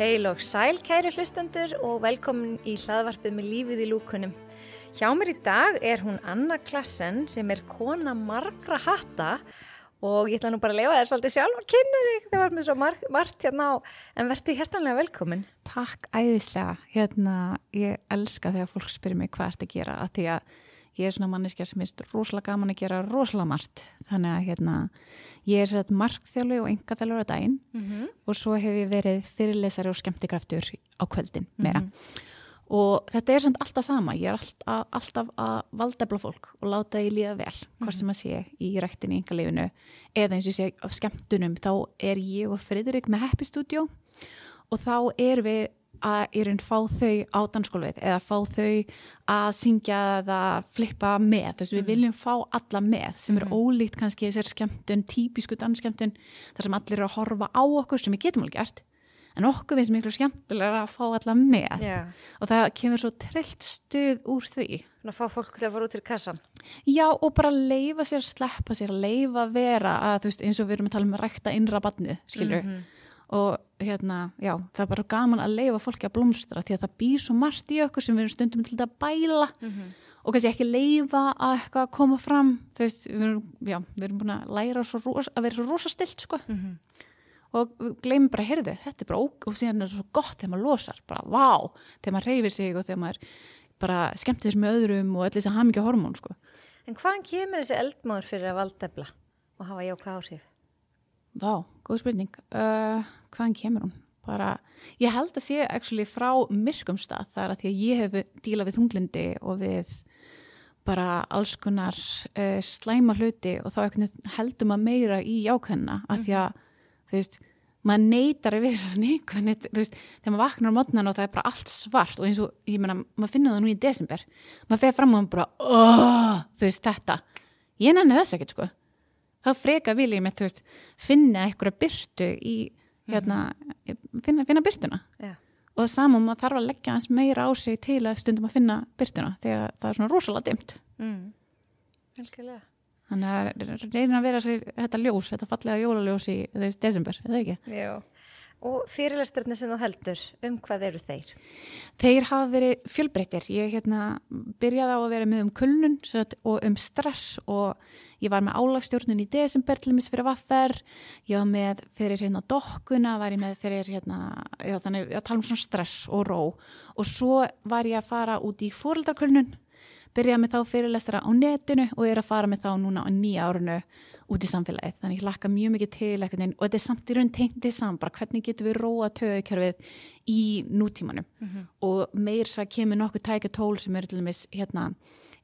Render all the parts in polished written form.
Heil og sæl kæru hlustendur og velkomin í hlaðvarpið með lífið í lúkunum. Hjá mér í dag hún Anna Klassen sem kona margra hatta og ég ætla nú bara að leyfa þér svolítið sjálf að kynna þig. Það var með svo margt hérna á, en vertu hjertanlega velkomin. Takk æðislega. Ég elska þegar fólk spyrir mig hvað að gera að því að ég svona manneskja sem rosalega gaman að gera rosalega margt. Þannig að ég sett markþjálfi og engaþjálfur á daginn og svo hef ég verið fyrirlesari og skemmtikraftur á kvöldin meira. Og þetta samt alltaf sama. Ég alltaf að valdefla fólk og láta því líða vel, hvort sem að sé í ræktinni í einkalífinu eða eins og sé á skemmtunum. Þá ég og Friðrik með Happy Studio og þá við að fá þau á dansgólfið eða fá þau að syngja eða flippa með. Við viljum fá alla með sem ólíkt kannski þessar skemmtun, típisku dansskemmtun þar sem allir að horfa á okkur sem við getum alveg gert. En okkur finnst miklu skemmtilega að fá alla með og það kemur svo trillt stuð úr því. Að fá fólk til að fara út fyrir kassan. Já, og bara leyfa sér, sleppa sér, leyfa vera að eins og við erum að tala um að rækta innra barnið, skilur. Og já, það bara gaman að leyfa fólki að blómstra því að það býr svo margt í okkur sem við erum stundum til að bæla og kannski ekki leyfa að eitthvað koma fram. Við erum búin að læra að vera svo rosa stilt, sko. Og við gleymum bara, heyrðu, þetta bara og síðan svo gott þegar maður losar, bara vá, þegar maður hreyfir sig og þegar maður bara skemmtir þess með öðrum og öll þess að hamingja hormón, sko. En hvaðan kemur þessi eldmóður fyrir að valdefla og hafa jákvæð áhrif? Vá, góð spurning. Hvaðan kemur hún? Bara, ég held að sé actually frá myrkum stað, það að því að ég hef dílað við þunglindi og við bara alls konar slæma hluti og þá heldur maður meira í jákvæðina að því að maður neitar að vera neikvæðni, þegar maður vaknar á morgnana og það bara allt svart og eins og, ég meina, maður finnur það nú í desember, maður fer fram og maður bara, þetta, ég nenni þess ekkert, sko. Þá freka vil ég með, finna einhverja birtu í, finna birtuna. Já. Og saman maður þarf að leggja aðeins meira á sig til að stundum að finna birtuna, þegar það svona rosalega dimmt. Helgilega. Þannig að reyna að vera sér þetta ljós, þetta fallega jólaljós í desember, eða ekki? Já. Og fyrirlesturinn sem þú heldur, hvað eru þeir? Þeir hafa verið fjölbreyttir. Ég byrjaði á að vera með kulnun og stress og ég var með álagsstjórnun í desember til dæmis fyrir VR. Ég var með fyrir dokkuna, var ég með fyrir þannig að tala um svona stress og ró. Og svo var ég að fara út í foreldrakulnun, byrjaði með þá fyrirlestara á netinu og að fara með þá núna á nýja árinu út í samfélagið. Þannig ég hlakka mjög mikið til eitthvað og þetta samt í raun tengdi saman, bara hvernig getum við róa taugakerfið í nútímanum. Og meira kemur nokkuð tækjatól sem til dæmis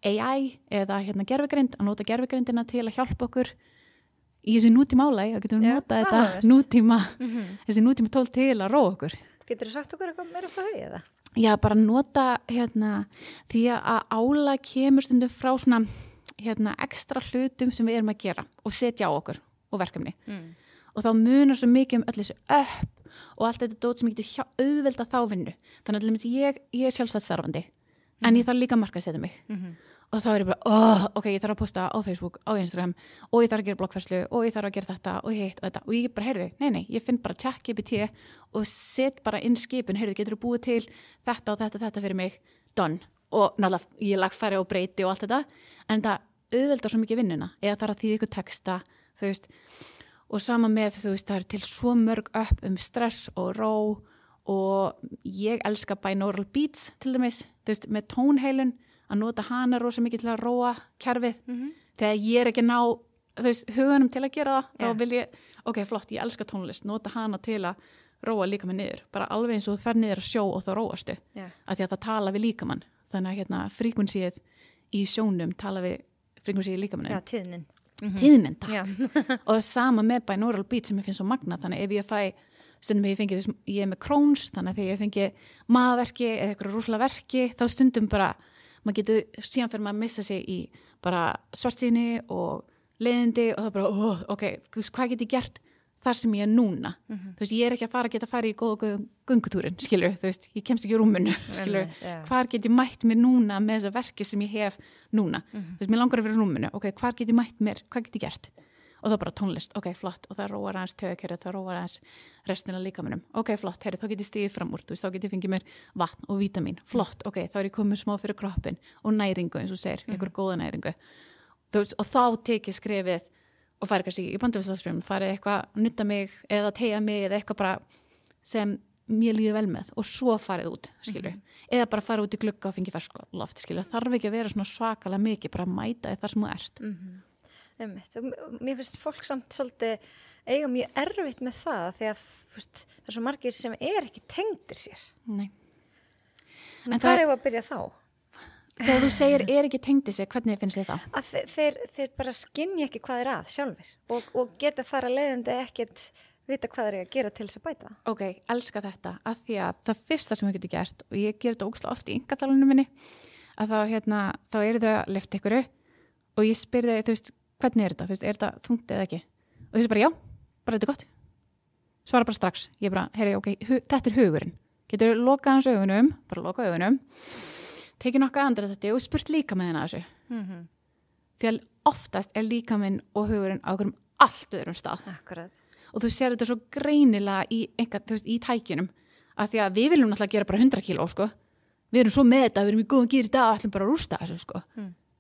AI eða gervigreind, að nota gervigrindina til að hjálpa okkur í þessi nútíma álagi og getum við nota þetta nútíma, þessi nútíma tól til að róa okkur. Getur þú sagt okkur eitthvað meira frá því eða? Já, bara nota því að álag kemur stundum frá svona ekstra hlutum sem við erum að gera og setja á okkur og verkefni. Og þá munar svo mikið öll þessu upp og allt þetta dót sem ég getur auðvelda þá vinnu. Þannig að ég sjálfstætt starfandi en ég þarf líka að markaðssetja mig. Og þá ég bara, ok, ég þarf að posta á Facebook, á Instagram og ég þarf að gera bloggfærslu og ég þarf að gera þetta og hitt og þetta og ég bara, heyrðu, nei, ég finn bara ChatGPT og set bara inn skipun, heyrðu, getur þú búið til þetta og þetta fyrir mig, done. Og náttúrulega ég lagfæri og breyti og allt þetta, en það auðveldar svo mikið vinnuna, eða það þýða ykkur texta, og sama með, það til svo mörg upp stress og ró og ég elska binaural beats til dæmis, með tónheilun, að nota hana rosa mikið til að róa kerfið. Þegar ég ekki ná hugunum til að gera það, þá vil ég, ok, flott, ég elska tónlist, nota hana til að róa líka með niður, bara alveg eins og þú fer niður að sjó og þá róastu, að því að það tala við líkamann, þannig að frekvensíið í sjónum tala við frekvensíið líkamann. Já, tíðnin. Tíðnin, takk. Og sama með binaural beat sem ég finn svo magna, þannig ef ég fæ stundum ég með Crohn's, þannig að þegar ég fengi maðverki eða eitthvað rúslega verki, þá stundum bara maður getur, síðan fyrir maður að missa sig í bara svartsýni og leiðindi og það bara, ok, hvað get ég gert þar sem ég er núna þú veist, ég er ekki að geta farið í góða göngutúrin, skilur, þú veist, ég kemst ekki í rúminu skilur, hvar get ég mætt mér núna með þessa verki sem ég hef núna þú veist, mér langar að vera í rúminu, ok, hvar get ég mætt mér, hvað get ég gert og þá bara tónlist, ok, flott, og það róar aðeins taugakerfið, það róar aðeins restina líkamanum, ok, flott, herri, þá get ég stigið fram úr, þú veist, þá get ég fengið mér vatn og vítamín, flott, ok, þá er ég komið smá fyrir kroppin og næringu, eins og segir, einhver góða næringu, þú veist, og þá tek ég skrefið og farið kannski í bandafélagsfrömm, farið eitthvað að nutta mig eða tegja mig eða eitthvað bara sem mér líður vel með og svo farið út, skilur, eða bara farið út í glugga og fengið ferskloft, skilur, þarf ekki að vera svona svakalega mikið, bara mæta þar sem þú ert. Mér finnst fólk samt svolítið eiga mjög erfitt með það því að veist, það er svo margir sem ekki tengdir sér. Nei. En hvað er að byrja þá? Þegar þú segir ekki tengdir sér, hvernig finnst þið það? Að þeir bara skynja ekki hvað er að sjálfur og geta þar að leiðandi ekkert vita hvað er að gera til þess að bæta. Ok, elska þetta, af því að það fyrsta sem við getum gert, og ég ger þetta ógeðslega oft í einkatalunum minni, að þá eru þau að lyfta ykkur og ég spyr þau, þú veist, hvernig er þetta? Þú veist, er þetta þungt eða ekki? Og þessi bara, já, bara þetta er gott. Svara bara strax. Ég bara, heyri, ok, þetta er hugurinn. Getur lokað hans augunum, bara lokað augunum, tekið nokkuð andra þetta og spurt líka með hennar þessu. Því að oftast er líka minn og hugurinn á okkur allt öðrum stað. Akkurat. Og þú sér þetta svo greinilega í tækjunum, að því að við viljum náttúrulega gera bara 100 kíló, sko. Við erum svo með þetta, við erum í góðum gír í dag og ætlum bara að rústa þessu, sko.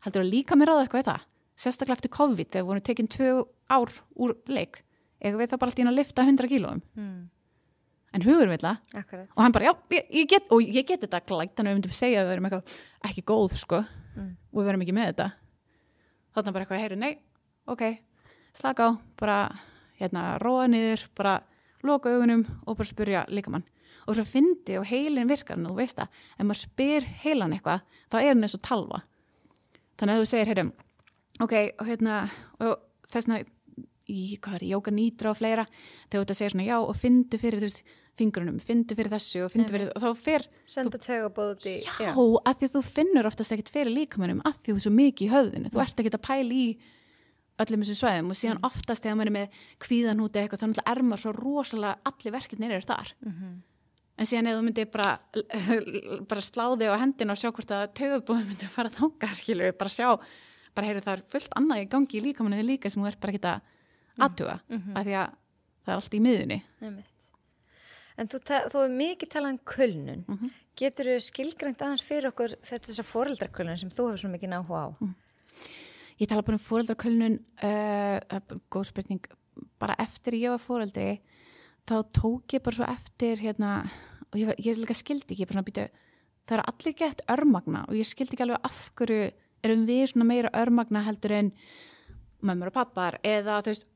Heldur að líka mér ráða eitthvað í það? Sérstaklega eftir COVID, þegar við vorum tekin 2 ár úr leik, eða við það bara alltaf inn að lyfta 100 kílóum. En hugur við það. Akkurat. Og hann bara, já, ég get þetta glætt, þannig að við myndum segja að við erum eitthvað ekki góð, sko, og við verum ekki með þetta. Þannig bara eitthvað, heyri, nei, ok, slaka á, bara, róa niður, bara loka augunum og bara spyrja líkamann. Og svo fyndi og heilin virkar, og þú veist það, ef maður spyr heilan eitthvað, þá er hann eins og talva. Þannig að þú segir, heyrum, ok, og þessna í jóga nýtra og fleira þegar þetta segir svona já og fyndu fyrir þú veist, fingrunum, fyndu fyrir þessu og fyndu fyrir og þá fer senda taugaboð út í já, að því þú finnur oftast ekkert fyrir líkamannum að því þú er svo mikið í höfðinu, þú ert ekkert að pæla í öllum þessu svæðum og síðan oftast þegar maður er með kvíðanúti eitthvað þannig að maður svo rosalega allir verkefnir eru þar en síðan ef þú myndir bara sláði á hendina og sjá hvort að taugaboðin myndir fara þangað skilur, bara sjá bara heyru það fullt annað í gangi í líkamannu líka sem þú ert bara ekki að aðtuga af því að það er allt í miðunni. En þú er mikið talað kulnun. Getur þú skilgreint aðeins fyrir okkur þessar foreldrakulnun sem þú hefur svo mikið áhuga á? Ég tala bara foreldrakulnun, góð spurning, bara eftir ég var foreldri þá tók ég bara svo eftir og ég líka skildi ekki, bara svona býtu, það er allir gett örmagna og ég skildi ekki alveg af hverju erum við svona meira örmagna heldur en mömmur og pappar eða þú veist,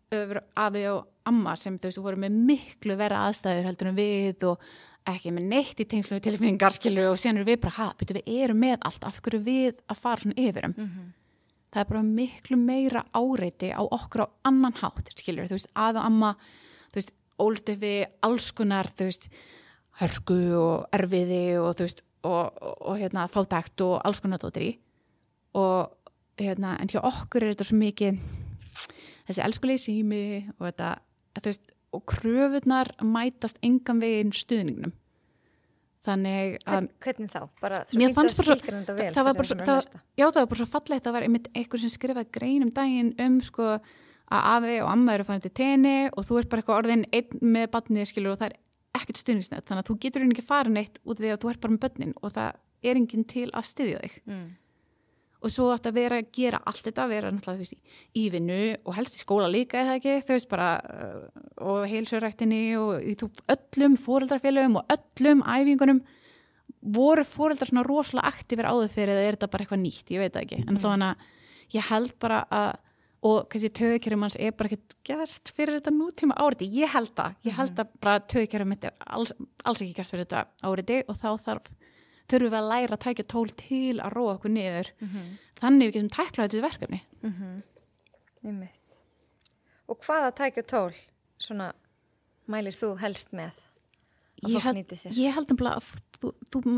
afi og amma sem þú veist, voru með miklu vera aðstæður heldur en við og ekki með neitt í tengslu við tilfinningar skilur og síðan erum við bara, við erum með allt, af hverju við að fara svona yfirum. Það er bara miklu meira áreiti á okkur á annan hátt, skilur, þú veist, afi og amma, þú veist, ólst upp við alls konar, þú veist, hörku og erfiði og þú veist, og fátækt og alls konar dóttir í og en hjá okkur er þetta svo mikið þessi elskulegi sími og þetta, þú veist, og kröfurnar mætast engan veginn stuðningnum. Þannig að hvernig þá? Bara mér fannst bara svo, það var bara svo fallegt, það var einmitt einhver sem skrifaði grein daginn sko að afi og amma eru farin til tenni og þú ert bara eitthvað orðin einn með barnið skilur og það er ekkert stuðningsnet, þannig að þú getur ekki farin eitt út af því að þú ert bara með börnin og það er enginn til að styðja þig. Og svo átt að vera að gera allt þetta, vera náttúrulega þú veist, í vinnu og helst í skóla líka er það ekki, þú veist bara og heilsuræktinni og í öllum foreldrafélögum og öllum æfingunum voru foreldrar svona rosalega aktífir áður fyrir eða er þetta bara eitthvað nýtt, ég veit það ekki en þannig að ég held bara að og kannski taugakerfið manns er bara ekkert gert fyrir þetta nútíma áreiti, ég held að bara taugakerfið mitt er alls ekki gert fyrir þetta áreiti og þá þurfum við að læra að tækja tól til að róa okkur niður þannig við getum tæklað þessu verkefni Og hvaða tækja tól svona mælir þú helst með að fólk nýti sér? Ég held að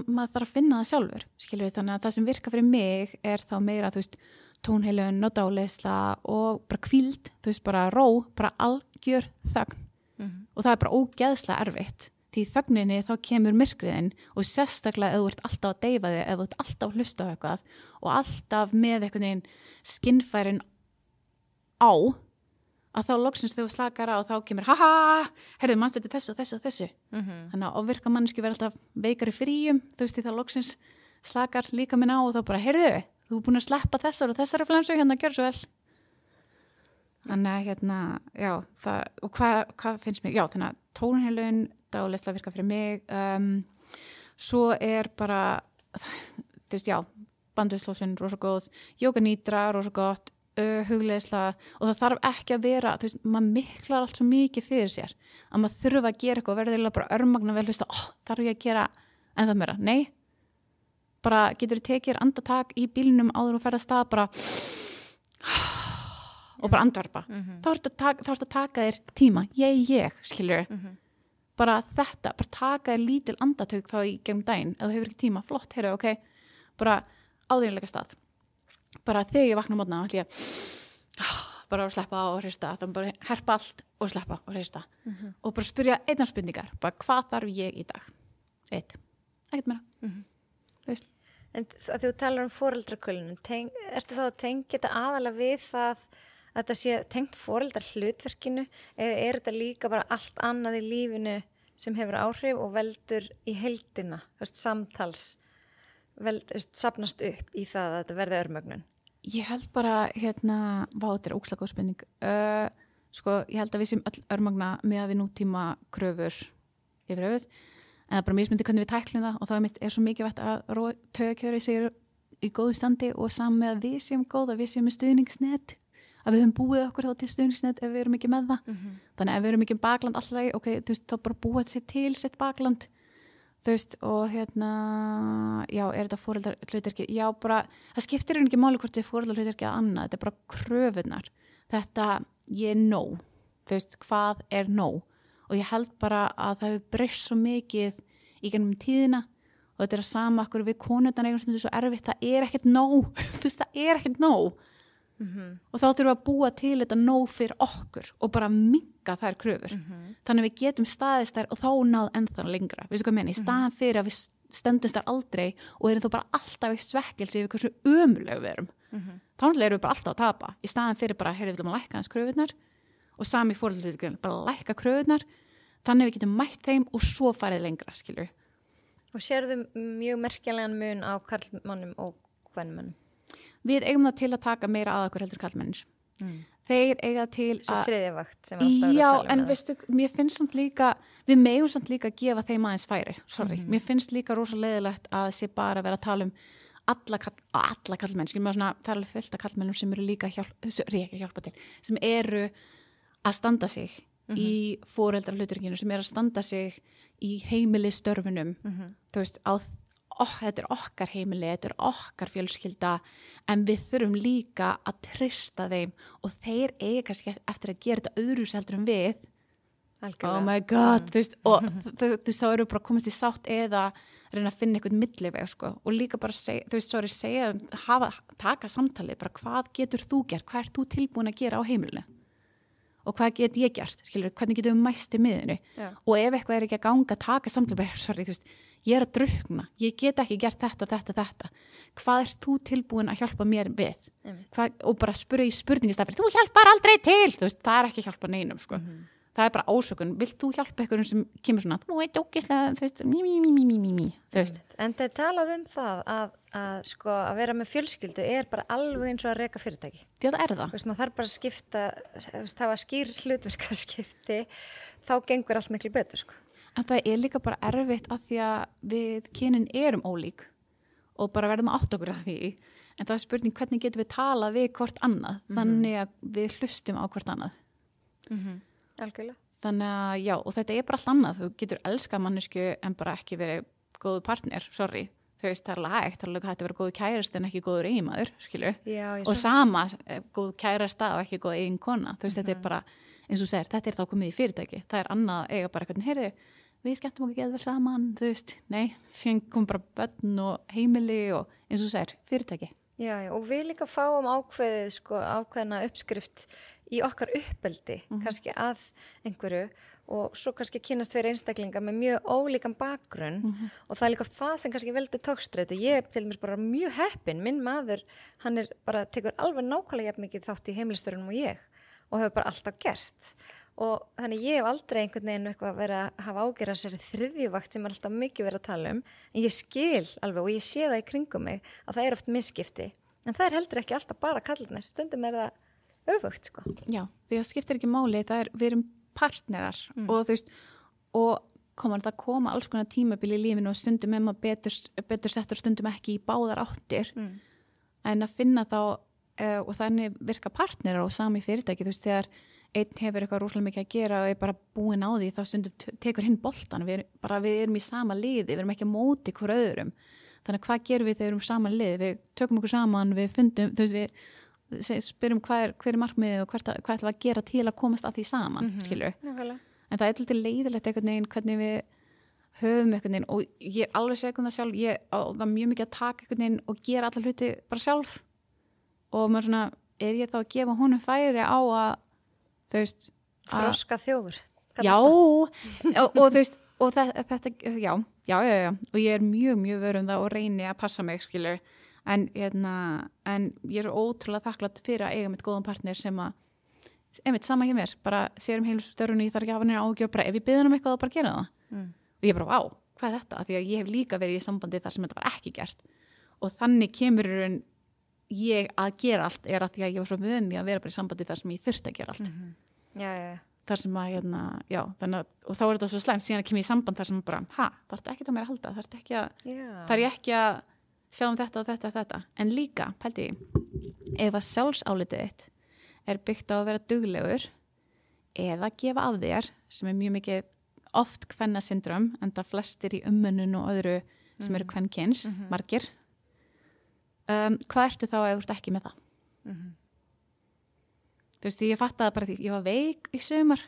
maður þarf að finna það sjálfur skilur við, þannig að það sem virkar fyrir mig er þá meira, þú veist, tónheilun og dáleiðsla og bara hvíld, þú veist, bara ró, bara algjör þögn og það bara ógeðslega erfitt því í þögninni þá kemur myrkriðin og sérstaklega ef þú ert alltaf að deyfa þig, ef þú ert alltaf að hlusta á eitthvað og alltaf með einhvern veginn skinnfærin á að þá loksins þegar þú slakar á og þá kemur heyrðu, manstu þetta þessu og þessu og þessu þannig að ofvirka manneski verður alltaf veikar í fríum, þú veist því þá loksins slakar líka minn á og þá bara heyrðu, þú er búin að sleppa þessar og þessari flensu hérna, gjör svo vel þannig að já, það, og hvað finnst mér, já, þannig að tónheilun dálislega virka fyrir mig svo bara þú veist, já, bandvislósun rosa góð, jóga nýdra rosa gott, hugleiðsla og það þarf ekki að vera, þú veist, maður miklar allt svo mikið fyrir sér að maður þurfa að gera eitthvað og verður bara örmagna vel, hlusta, þarf ég að gera en það meira, nei bara getur þú tekið andartak í bílnum áður og ferð að stað bara og bara andvarpa þá ertu að taka þér tíma ég, skilur bara þetta, bara taka þér lítil andartök þá í gegnum daginn, ef þú hefur ekki tíma flott, heyrðu, ok, bara áðurlega stað bara þegar ég vakna á mótna ætla ég bara að sleppa og hrista þá bara herpa allt og sleppa og hrista og bara spyrja einnar spurningar bara hvað þarf ég í dag ekkert meira veist. En að þú talar foreldrakulnun ertu þá að tengja þetta aðalega við það að þetta sé tengt foreldrar hlutverkinu eða þetta líka bara allt annað í lífinu sem hefur áhrif og veldur í heildina, samtals safnast upp í það að þetta verði örmögnun? Ég held bara, þetta er ógeðslega góð spurning. Ég held að við séum öll örmögna með að við nútíma kröfur yfir höfuð, en það er bara mismundi hvernig við tæklum það og þá er svo mikið vett að taugakerfið séu í góðu standi og saman með að við séum góð, að við séum með stuðningsnet, að við höfum búið okkur þá til stuðningsnet ef við erum ekki með það. Þannig ef við erum ekki bakland alltaf, ok, þú veist, þá bara búið sér til sitt bakland. Þú veist, og já, er þetta foreldrar hlutverki? Já, bara, það skiptir ekki máli hvort þið foreldrar hlutverki að annað, þetta er bara kröfunar. Þetta, ég er nóg. Þú veist, hvað er nóg? Og ég held bara að það hefur breyst svo mikið í gennum tíðina og þetta er að sama okkur við konurnar eigum stundu svo erfitt, það er ekkert nóg. Þú veist, það er ekkert nóg. Og þá þurfum við að búa til þetta nóg fyrir okkur og bara minka þær kröfur þannig við getum staðist þær og þá náð ennþá lengra, veistu hvað ég meina, í staðan fyrir að við stöndumst þær aldrei og erum þá bara alltaf í svekkelsi yfir hversu ömurleg við erum þá erum við bara alltaf að tapa í staðan fyrir bara, við viljum að lækka hans kröfurnar og sami foreldrar bara lækka kröfurnar þannig við getum mætt þeim og svo farið lengra, skilur. Og sérðu mjög merkjalegan mun á karlmannum og kvenmannum? Við eigum það til að taka meira að okkur heldur kallmennir. Þeir eiga til að... Svo þriðja vakt sem alltaf eru að tala um. Já, en veistu, mér finnst samt líka, við megum samt líka að gefa þeim aðeins færi, Mér finnst líka rosa leiðilegt að sé bara að vera að tala um alla kallmenn, skilur maður svona, það er alveg fullt af kallmennum sem eru líka hjálpa til, sem eru að standa sig í foreldrahlutverkinu, sem eru að standa sig í heimilistörfunum, þú veist, þetta er okkar heimili, þetta er okkar fjölskylda en við þurfum líka að treysta þeim og þeir eiga kannski eftir að gera þetta öðruvísi heldur en við Algjörlega. Oh my god þú veist, og þú veist, þá eru bara komast í sátt eða reyna að finna eitthvað milliveg sko. Og líka bara taka samtalið, bara hvað getur þú gert, hvað ert þú tilbúin að gera á heimilinu og hvað get ég gert, skilur, hvernig getum við mæst í miðinu og ef eitthvað er ekki að ganga, taka samtalið, bara, þú veist, ég er að drukkna, ég get ekki gert þetta hvað ert þú tilbúin að hjálpa mér við og bara spyrja í spurningistafir, þú hjálpar aldrei til, þú veist, það er ekki að hjálpa neinum sko. Það er bara ásökun, vilt þú hjálpa einhverjum sem kemur svona, þú veit ógeðslega, þú veist, þú veist. En það er talað um það að sko að vera með fjölskyldu er bara alveg eins og að reka fyrirtæki. Já, það er það. Þú veist, maður þarf bara að skipta, það var skýr hlutverkaskipti, þá gengur allt miklu betur sko. En það er líka bara erfitt að því að við kynin erum ólík og bara verðum að átta okkur að því. En það er spurning hvernig getum við talað við hvort annað, þannig að við hlustum á hvort annað. Algjörlega. Þannig að já, og þetta er bara allt annað. Þú getur elskað mannesku en bara ekki verið góðu partner, sorry. Þú veist, það er alveg hægt, það er alveg hægt að vera góðu kærasti en ekki góður eiginmaður, skilur. Já, og sama, góðu kærasta og ekki góð eiginkona. Þú veist, þetta er bara, eins og segir, þetta er þá komið í fyrirtæki. Það er annað að eiga bara hvernig, heyrðu, við skemmtum okkur geða vel saman, þú veist, nei, síðan kom bara börn og heimili og eins og segir, fyrirtæki. Já, og við líka fáum ákveðið, sko, ákveðna uppskrift í okkar uppeldi, kannski að einhverju og svo kannski kynnast fyrir einstaklingar með mjög ólíkan bakgrunn og það líka það sem kannski veldur togstreitu. Ég til dæmis bara mjög heppin, minn maður, hann bara tekur alveg nákvæmlega jafn mikið þátt í heimilistörunum og ég og hefur bara alltaf gert og þannig ég hef aldrei einhvern veginn eitthvað verið að hafa ágjörð sér þriðjuvakt sem alltaf mikið verið að tala en ég skil alveg og ég sé það í kringum mig að það oft misskipti en það heldur ekki alltaf bara kallarnir, stundum það öfugt sko. Já, því það skiptir ekki máli, við erum partnerar og þú veist og það koma alls konar tímabili í lífinu og stundum maður betur settur stundum ekki í báðar áttir en að finna þá og þannig virka partnerar og sami fyrirtæki, þú veist, þegar einn hefur eitthvað rosalega mikið að gera og er bara búin á því þá stundum tekur hinn boltan við erum í sama liði, við erum ekki á móti hver öðrum, þannig að hvað gerum við þegar við erum saman liði, við tökum okkur saman við fundum, þú veist, við spyrjum hver er markmiðið og hvað ætlum við að gera til að komast að því saman, skilur en það er alltaf leiðilegt einhvern veginn hvernig við höfum einhvern veginn og ég er alveg segum það sjálf, það er mjög mikið að taka einhvern veginn og gera alla hluti bara sjálf og maður svona, er ég þá að gefa honum færi á að þú veist þroska þjófur já og þú veist og þetta já og ég er mjög vör það og reyni að passa mig skilur en ég er svo ótrúlega þakklátt fyrir að eiga mitt góðan partner sem að einmitt sama hjá mér, bara sér heilsustörunni ég þarf ekki að hafa neina ágjör, bara ef ég biður eitthvað þá bara gera það og ég bara vá, hvað er þetta? Því að ég hef líka verið í sambandi þar sem þetta var ekki gert og þannig kemur ég að gera allt er að því að ég var svo vöndi að vera bara í sambandi þar sem ég þurfti að gera allt þar sem að þannig, og þá er þetta svo slæmt síðan að kemur í samband þar sem bara, þarftu ekki á mér að halda þarf ég ekki að sjá þetta og þetta en líka, pældi ef að sjálfsálitið þitt er byggt á að vera duglegur eða gefa af þér sem er mjög mikið oft kvennasyndrom en það flestir í umönnun og öðru sem eru kvenkyns, margir hvað ertu þá ef þú ert ekki með það? Þú veist, ég fattaði bara því ég var veik í sumar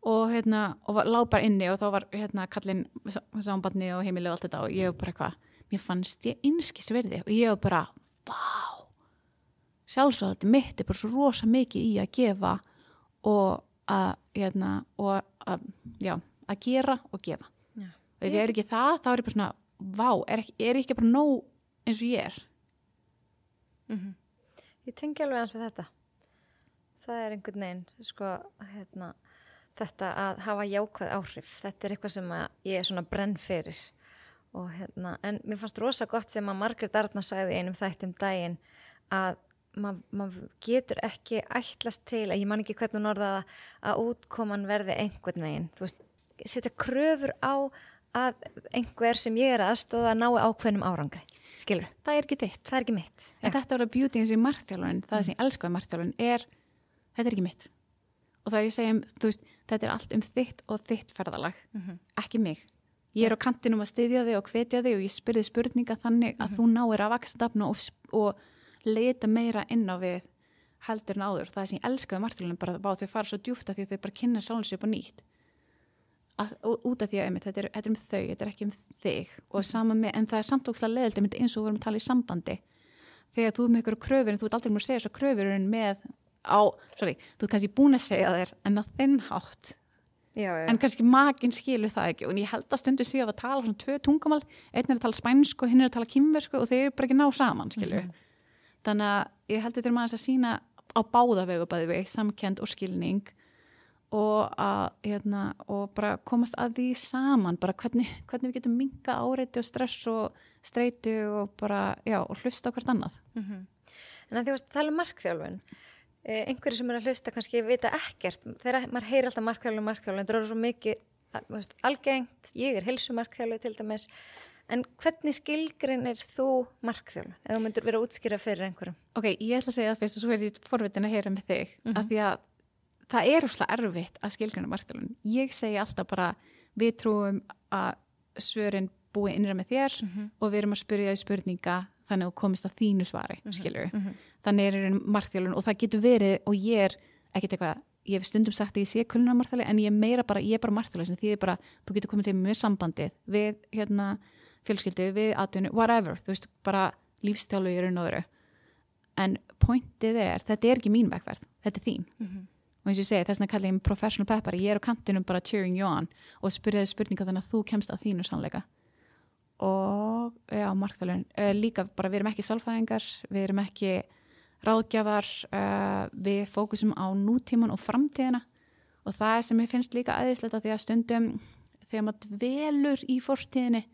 og lá bara inni og þá var kallinn sambandni og heimili og allt þetta og ég var bara eitthvað, mér fannst ég einskist verði og ég var bara, vá sjálfsagt mitt er bara svo rosa mikið í að gefa og að gera og gefa og ef ég er ekki það, þá er ég bara svona vá, er ekki bara nóg eins og ég er Ég tengi alveg eins við þetta það er einhvern veginn sko, þetta að hafa jákvæð áhrif þetta er eitthvað sem ég er svona brenn fyrir og en mér fannst rosa gott sem að Margrét Arna sagði einum þættum daginn að maður getur ekki ætlast til að ég man ekki hvernig hún orðaði að útkoman verði einhvern veginn þú veist, setja kröfur á að einhver sem ég er aðstóða nái ákveðnum árangri skilur, það er ekki þitt, það er ekki mitt en þetta var að beauty eins og í markþjálfun það sem ég elskaði markþjálfun þetta er ekki mitt og það er ég segjum, þú veist, þetta er allt þitt og þitt ferðalag ekki mig, ég er á kantinum að styðja þig og hvetja þig og ég spurði spurninga þannig að þú náir að vaksa dafna og leita meira inn á við heldur en áður, það sem ég elskaði markþjálfun bara þau fara svo djúpt að því þau bara kynna sjálfs upp á nýtt út af því að þetta er þau, þetta er ekki þig og sama með, en það er samt ógeðslega leiðilegt eins og við vorum að tala í sambandi þegar þú með ykkur kröfur, en þú ert aldrei múin að segja svo kröfurinn með þú ert kannski búin að segja þér en á þinn hátt en kannski maginn skilur það ekki og ég held að stundu séu að tala svona tvö tungumál einn er að tala spænsku og hinn er að tala kínversku og þeir eru bara ekki ná saman, skilur þannig að ég held að þetta er maður að sína á báða vegu bæði veg, samkennd og skilning og og bara komast að því saman bara hvernig við getum minkað áreiti og stress og streitu og bara, og hlusta á hvert annað En að því að tala um markþjálfun einhverju sem er að hlusta kannski vita ekkert þegar maður heyrir alltaf markþjálfun það er svo mikið algengt, ég er heilsumarkþjálfi til dæmis en hvernig skilgreinir þú markþjálfun ef þú myndir vera að útskýra fyrir einhverjum Ok, ég ætla að segja það fyrst og svo er ég forvitin að heyra með þig af því að það er úrslega erfitt að skilgreina markþjálfun. Ég segi alltaf bara við trúum að svörin búi innra með þér og við erum að spyrja því spurninga þannig að komist að þínu svari, skilur þannig er markþjálfun og það getur verið og ég er ekkert eitthvað ég hef stundum sagt að ég sé kulunarmarkþjálfi en ég er bara markþjálfi sem þýðir bara þú getur komið til með sambandið við fjölskyldu, við atvinnu, whatever þú veist, bara lífsþjálfi í raun og veru en pointið þetta er ekki mín vegferð, þetta er þín og og eins og ég segi, þess vegna kalli ég mig professional peppari, ég á kantinum bara cheering you on og spyrjaði spurninga þannig að þú kemst að þínu sannleika og já, markþjálfun líka bara við erum ekki sálfræðingar, við erum ekki ráðgjafar, við fókusum á nútíman og framtíðina og það sem ég finnst líka æðislegt því að stundum þegar maður dvelur í fortíðinni,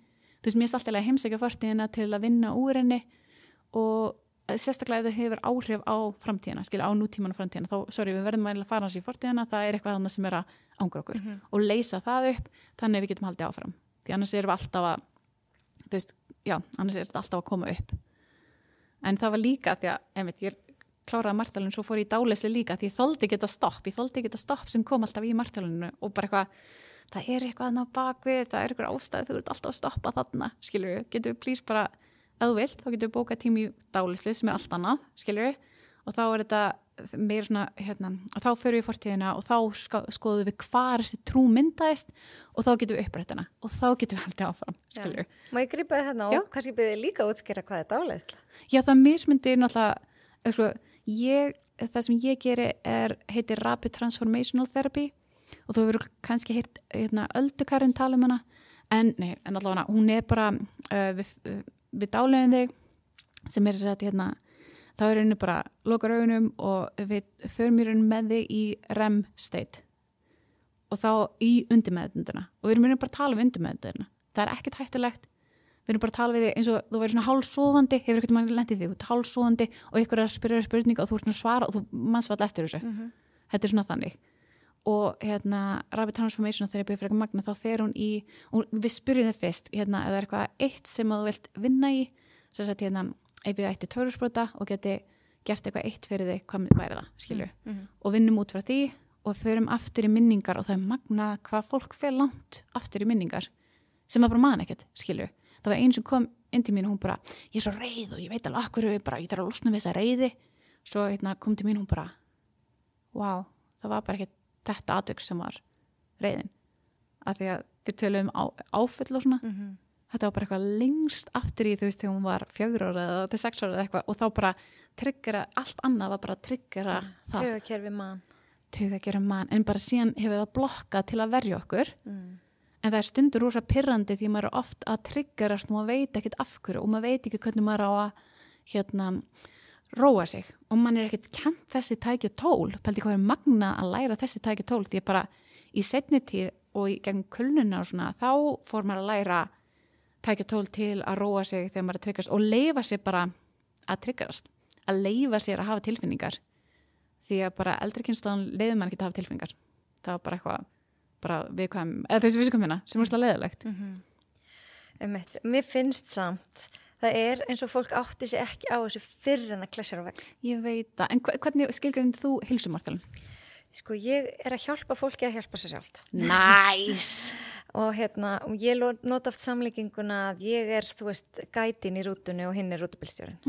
þú veist, mér er alltaf að heimsækja fortíðina til að vinna úr henni og sérstaklega ef það hefur áhrif á framtíðina, á nútíman og framtíðina, þá, við verðum að fara hans í fortíðina, það er eitthvað annað sem er að ángra okkur og leysa það upp, þannig að við getum haldið áfram, því annars erum við alltaf að, þú veist, já, annars er þetta alltaf að koma upp. En það var líka því að, ég kláraði margþjálfun, svo fór ég í dáleysli líka, því ég þoldi ekki þetta stopp sem kom alltaf í margþjálfuninu og bara eitthvað, það er eitthvað annað bakvið, það er eitthvað ástæði, þú ert alltaf að stoppa þarna, skilur við, getur við please bara ef þú vilt, þá getur við bókað tími í dálislu sem er allt annað, skilur við og þá er þetta meira svona og þá förum við í fortíðina og þá skoðum við hvar þessi trú myndaðist og þá getum við upprættina og þá getum við haldið áfram, skilur við. Má ég grípa þið þarna og kannski byrja líka að útskýra hvað er dálisla? Já, það mismundi náttúrulega, það sem ég geri heitir Rapid Transformational Therapy og þú verður kannski heyrt Öldu Karin tala hana en allavega hún er bara við dáleiðum þig sem er að þá er henni bara lokar augunum og við förum í raun með þig í REM state og þá í undirmeðvitundina og við erum bara að tala um undirmeðvitundina, það er ekkert hættulegt, við erum bara að tala við þig eins og þú væri svona hálfsofandi, hefur ekkert mann lent í þig, þú ert hálfsofandi og ykkur er að spyrja spurninga og þú ert svona að svara og þú mannsvall eftir þessu, þetta er svona þannig og Rapid Transformation þegar ég byrja fyrir magna þá fer hún í og við spyrjum þig fyrst, ef það er eitthvað eitt sem þú vilt vinna í sem sagt ef við ætti törusbrota og geti gert eitthvað eitt fyrir þig, hvað væri það, skilur og vinnum út frá því og förum aftur í minningar og það er magna hvað fólk fer langt aftur í minningar sem það bara man ekkert, skilur það var einn sem kom inn til mín og hún bara ég er svo reið og ég veit alveg akkur ég þarf að losna við þessa reiði svo kom til mín og hún bara wow, það var bara ekkert þetta atvik sem var reiðin af því að við tölum áföll og svona þetta var bara eitthvað lengst aftur í þú veist þegar hún var 4 ára eða til 6 ára eða eitthvað og þá bara triggera allt annað var bara að triggera það taugakerfi mann en bara síðan hefur það blokkað til að verja okkur en það er stundur rosa pirrandi því maður er oft að triggerast og maður veit ekkert af hverju og maður veit ekki hvernig maður á að róa sig og mann er ekkert kennt þessi tæki og tól, pældi hvað er magna að læra þessi tæki og tól því að bara í seinni tíð og í gegn kulnuna og svona þá fór maður að læra tæki og tól til að róa sig þegar maður er að triggast og leyfa sér bara að triggerast, að leyfa sér að hafa tilfinningar því að bara eldri kynslóðan leiður mann ekki að hafa tilfinningar það var bara eitthvað bara viðkvæm, eða þessi vissukomina sem er svolítið leiðilegt Mér finnst samt það er eins og fólk átti sig ekki á þessu fyrr en það klessjar á vegg. Ég veit það. En hvernig skilgreinir þú heilsumarkþjálfun? Sko, ég er að hjálpa fólki að hjálpa sér sjálft. Nice! og ég nota oft samlíkinguna að ég er, þú veist, gætin í rútunni og hinn er rútubílstjórinn.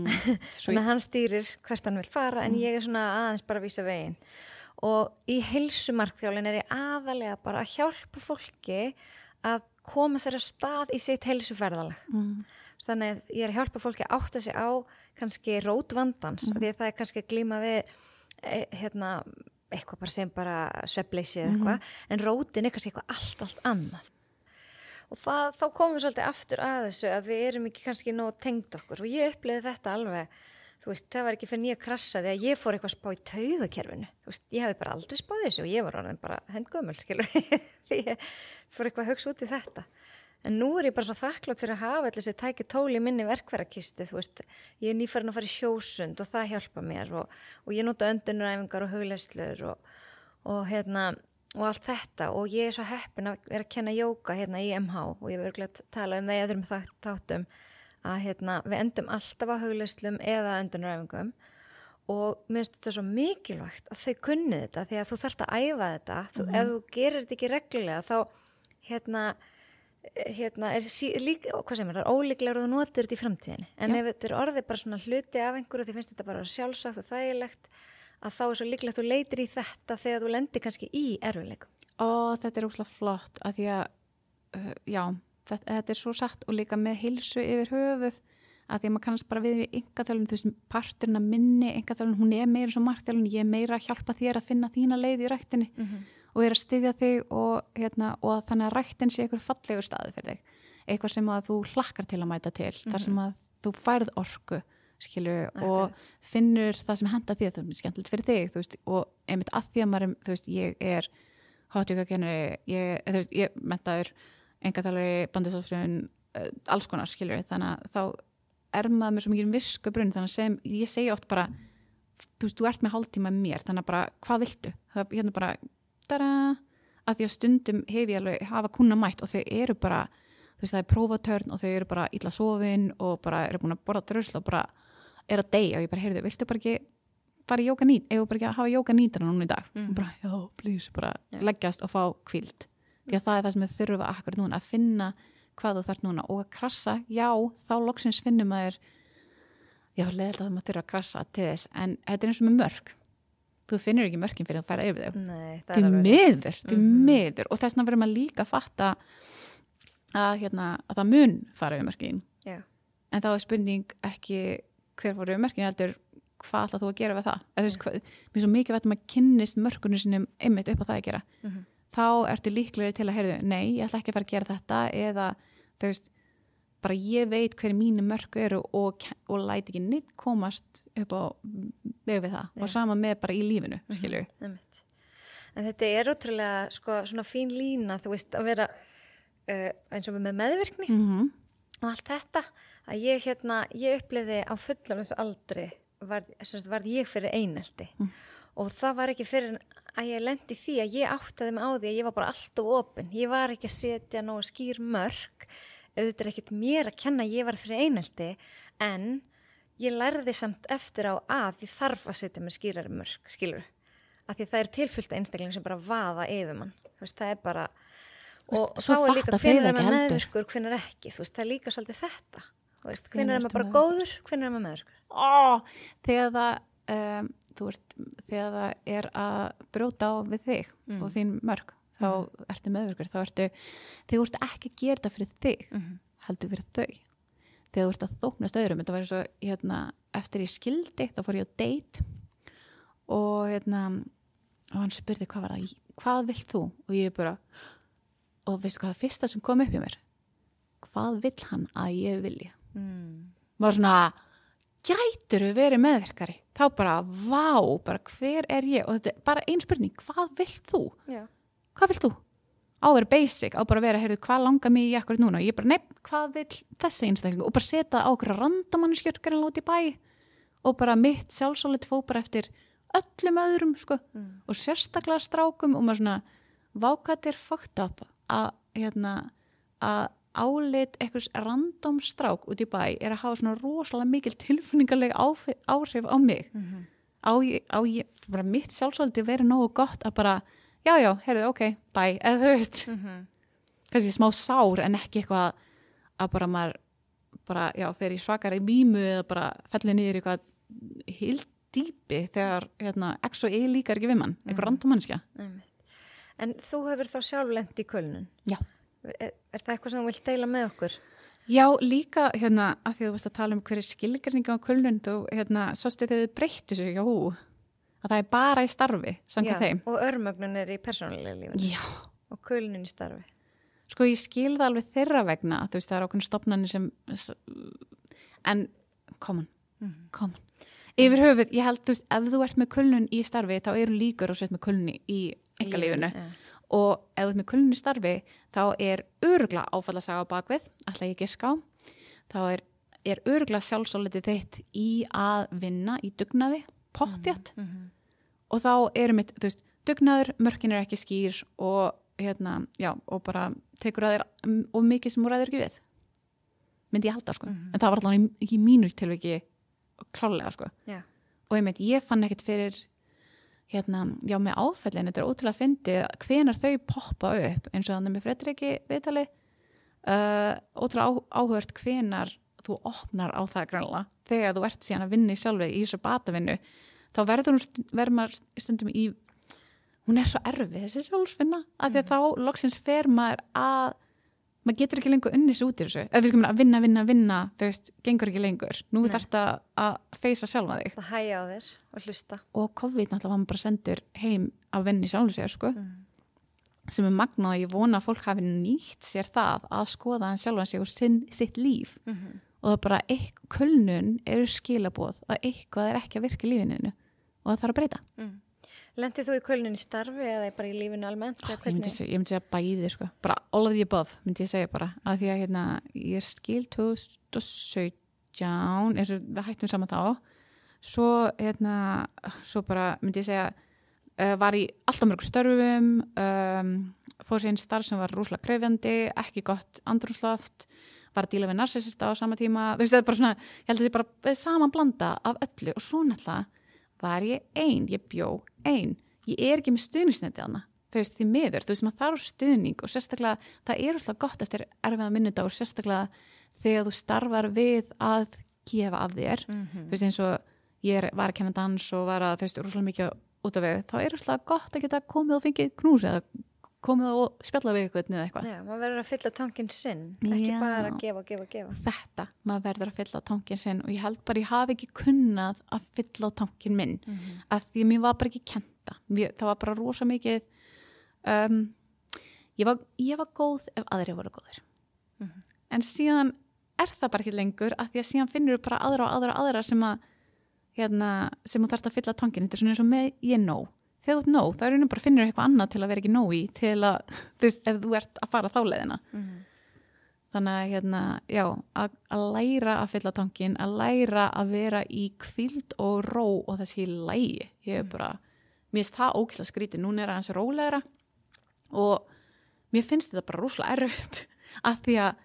Þannig að hann stýrir hvert hann vil fara en ég er svona aðeins bara að vísa veginn. Og í heilsumarkþjálfun er ég aðalega bara að hjálpa fólki að koma sér að stað í sitt heilsuferðalag. Þannig að ég er að hjálpa fólki að átta sig á kannski rótvandans af því að það er kannski að glíma við eitthvað bara sem bara svefnleysi eða eitthvað en rótin er kannski eitthvað allt annað. Og þá komum við svolítið aftur að þessu að við erum ekki kannski nóg tengd okkur og ég upplifði þetta alveg þú veist, það var ekki fyrir nýja krassa því að ég fór eitthvað að spá í taugakerfinu. Þú veist, ég hefði bara aldrei spáð þessu og ég var orðin bara hendgömmul, skilur. Því ég fór eitthvað að hugsa út í þetta. En nú er ég bara svo þakklátt fyrir að hafa allir þessi tæki tól í minni verkfærakistu, þú veist. Ég er nýfarin að fara í sjósund og það hjálpa mér og ég nota öndunaræfingar og hugleiðslur og allt þetta og ég er svo heppin að vera að kenna jóga í MH og ég verður að tala um það í öðrum þáttum að við endum alltaf á hugleiðslum eða öndunaræfingum og mér finnst þetta svo mikilvægt að þau kunni þetta því að þú þarft að æfa þetta ef þú gerir þetta ekki reglulega þá er ólíklegur og þú notir þetta í framtíðinni en ef þetta er orðið bara svona hluti af einhverju því finnst þetta bara sjálfsagt og þægilegt að þá er svo líklegt þú leitir í þetta þegar þú lendir kannski í erfiðleikum. Þetta er óslega flott að því að þetta er svo satt og líka með heilsu yfir höfuð að því að maður kannast bara við einkaþjálfun, þú veist, parturinn að minni einkaþjálfun, hún er meira eins og markþjálfun, ég er meira að hjálpa þér að finna þína leið í ræktinni og er að styðja þig og þannig að ræktin sé einhver fallegur staði fyrir þig, eitthvað sem að þú hlakkar til að mæta til, þar sem að þú færð orku, skilur, og finnur það sem henda því að það er skemmtilegt fyrir þig, þú veist, og einmitt að því að maður, þú veist, ég er hot-yoga-kennari, þú veist, ég menntaður einkaþjálfari, bandisofsun, alls konar, skilur, þannig að þá er maður með svo mikið viskubrunn, þannig að ég segja oft bara, þú veist, þú ert með hálftíma með mér, þannig að bara, hvað viltu? Það er hérna bara, að því að stundum hef ég alveg hafa kuna mætt og þau eru bara, þú veist, það er prófatörn og þau eru bara illa sofin og bara eru búin að borða drusl og bara er að deyja og ég bara, heyrðu, viltu bara ekki fara í jóga nýt, eða bara ekki að hafa jóga nýtara núna í dag og bara, já, please, bara leggjast og fá hvíld, því að það er það sem við þurfum akkurat núna, að finna hvað þú þarf núna og að krassa, já, þá loksins finnum maður, já, leiðilegt að maður þurfa að krassa til þess, en þetta er eins og með mörk, þú finnur ekki mörkin fyrir að færa yfir þau. Nei, það er miður og þess vegna verður maður líka að fatta að það mun fara yfir mörkin. Já. En þá er spurning ekki hver fór yfir mörkin, heldur hvað ætlað þú að gera við það? Eða, þú veist, mér er svo mikið að maður kynnist mörkunum sinum einmitt upp á það að gera. Þá ertu líklegri til að heyrðu, nei, ég ætla ekki að fara að gera þetta, eða þú veist, bara ég veit hver mínu mörk eru og læti ekki neitt komast upp á veg við það og sama með bara í lífinu, skilju. En þetta er ótrúlega sko, svona fín lína, þú veist, að vera eins og með meðvirkni og allt þetta, að ég upplifði á fullorðins aldri varð ég fyrir einelti og það var ekki fyrir að ég lendi því að ég áttaði mig á því að ég var bara alltof opin, ég var ekki að setja nógu skýr mörk, auðvitað er ekkert mér að kenna að ég var fyrir einelti, en ég lærði samt eftir á að ég þarf að setja með skýrari mörk, skilur, að því það er tilfullt einstakling sem bara vaða yfir mann, þú veist, það er bara, og þá er líka hvenær er maður meðvirkur, hvenær ekki, þú veist, það er líka svolítið þetta, þú veist, hvenær er maður bara góður, hvenær er maður meðvirkur. Þegar það er að brjóta á við þig og þín mörk, þá ertu meðvirkur, þegar þú ert ekki að gera það fyrir þig, heldur fyrir þau. Þegar þú ert að þóknast öðrum, þetta var eins og eftir ég skildi, þá fór ég á date og hann spurði hvað var það, hvað vilt þú? Og ég bara, og veistu hvað það fyrsta sem kom upp í mér? Hvað vill hann að ég vilja? Var svona, gætirðu verið meðvirkari? Þá bara, vá, bara hver er ég? Og þetta er bara ein spurning, hvað vilt þú? Já. Hvað vilt þú? Á er basic, á bara að vera, heyrðu, hvað langar mig í akkurat núna? Og ég bara, nei, hvað vill þessi einstakling? Og bara setja á okkur randomannskjörgar en láti bæ og bara mitt sjálfsálið fó bara eftir öllum öðrum, sko. Og sérstaklega strákum og maður svona, vákat er fucked up að álit einhvers random strák út í bæ er að hafa svona rosalega mikil tilfinningarleg áhrif á mig. Á ég bara mitt sjálfsáldi verið nógu gott að bara, já, heyrðu, ok, bæ, eða þú veist, kannski smá sár en ekki eitthvað að bara maður bara, já, fer í svakari vímu eða bara fellir niður í eitthvað hildýpi þegar X og Y líkar ekki við mann, eitthvað random mannskja. En þú hefur þá sjálf lent í kulnun? Já. Er það eitthvað sem þú vilt deila með okkur? Já, líka að því þú veist að tala um hverju skilgreininga á kulnun, þú sástu þegar þið breyttu sig, já, að það er bara í starfi, samkvæmt þeim. Og örmögnun er í persónulega lífinu. Já. Og kulnun í starfi. Sko, ég skil það alveg þeirra vegna, þú veist, það er ákveðin stofnanir sem, en, come on. Yfir höfuð, ég held, þú veist, ef þú ert með kulnun í starfi, þá eru líkur og sett með kulnun í einkalífinu. Og ef þú ert með kulnun í starfi, þá er örugglega áfallasaga á bakvið, ætla ég giska á, þá er örugglega sjálfsálitið þitt í að vinna í dugnaði, pottjætt, og þá eru mitt, þú veist, dugnaður, mörkin er ekki skýr og og bara tekur að þér og mikið sem þú ræður ekki við. Myndi ég halda, sko. En það var allavega ekki mínu tilviki klálega, sko. Já. Og ég fann ekkert fyrir með áfællin, þetta er ótrúlega fyndið hvenar þau poppa upp eins og þannig með Fredriki viðtali ótrúlega áhugavert hvenar þú opnar á það grannlega þegar þú ert síðan að vinna í sjálfi í þessu batavinnu, þá verður maður stundum í, hún er svo erfið þessi sjálfsvinna, af því að þá loksins fer maður að maður getur ekki lengur unni sig út í þessu, eða við skum að vinna, þú veist, gengur ekki lengur, nú þarf þetta að feysa sjálfa þig. Það hægja á þér og hlusta. Og COVID náttúrulega var maður bara sendur heim að vinna í sjálfu sér, sko, sem magnað að ég vona að fólk hafi nýtt sér það að skoða hann sjálfan sig og sitt líf og það bara kulnun eru skilaboð að eitthvað ekki að virka í lífinu og það þarf að breyta. Lentið þú í kulnun í starfi eða bara í lífinu almennt? Ég myndi segja bæði, sko. Bara all of the above, myndi ég segja bara. Að því að ég skil 2017, eins og við hættum saman þá. Svo bara myndi ég segja, var í alltaf mörgum störfum, fór sér einn starf sem var rosalega krefjandi, ekki gott andrúmsloft, var að díla við narsissista á sama tíma. Þú veist, það er bara svona, ég held að þetta er bara saman blanda af öllu og svo náttúrulega var ég bjó ein. Ég er ekki með stuðningsneti hana. Þú veist, því miður, þú veist, maður þarf stuðning og sérstaklega, það er úrslega gott eftir erfiða minnudag og sérstaklega þegar þú starfar við að gefa af þér. Þú veist, eins og ég var að kenna dans og var að, þú veist, úrslega mikið út af við, þá er úrslega gott að geta komið og fengið knús eða komið og spjalla við eitthvað eða eitthvað. Já, maður verður að fylla tankinn sinn, ekki bara að gefa. Þetta, maður verður að fylla tankinn sinn og ég held bara ég hafi ekki kunnað að fylla tankinn minn að því mér var bara ekki kenta. Það var bara rosa mikið ég var góð ef aðrir voru góðir. En síðan er það bara ekki lengur að því að síðan finnur þú bara aðra sem að sem þú þarft að fylla tankinn. Þetta er svona eins og með ég nóg. Þegar þú ert nóg, þá er bara finnur eitthvað annað til að vera ekki nóg í til að, þú veist, ef þú ert að fara þá leiðina. Þannig að, já, að læra að fylla tankinn, að læra að vera í hvíld og ró og þessi lægi. Ég er bara, mér finnst það ógeðslega skrítið, núna er það hans rólegra og mér finnst þetta bara rosalega erfitt að því að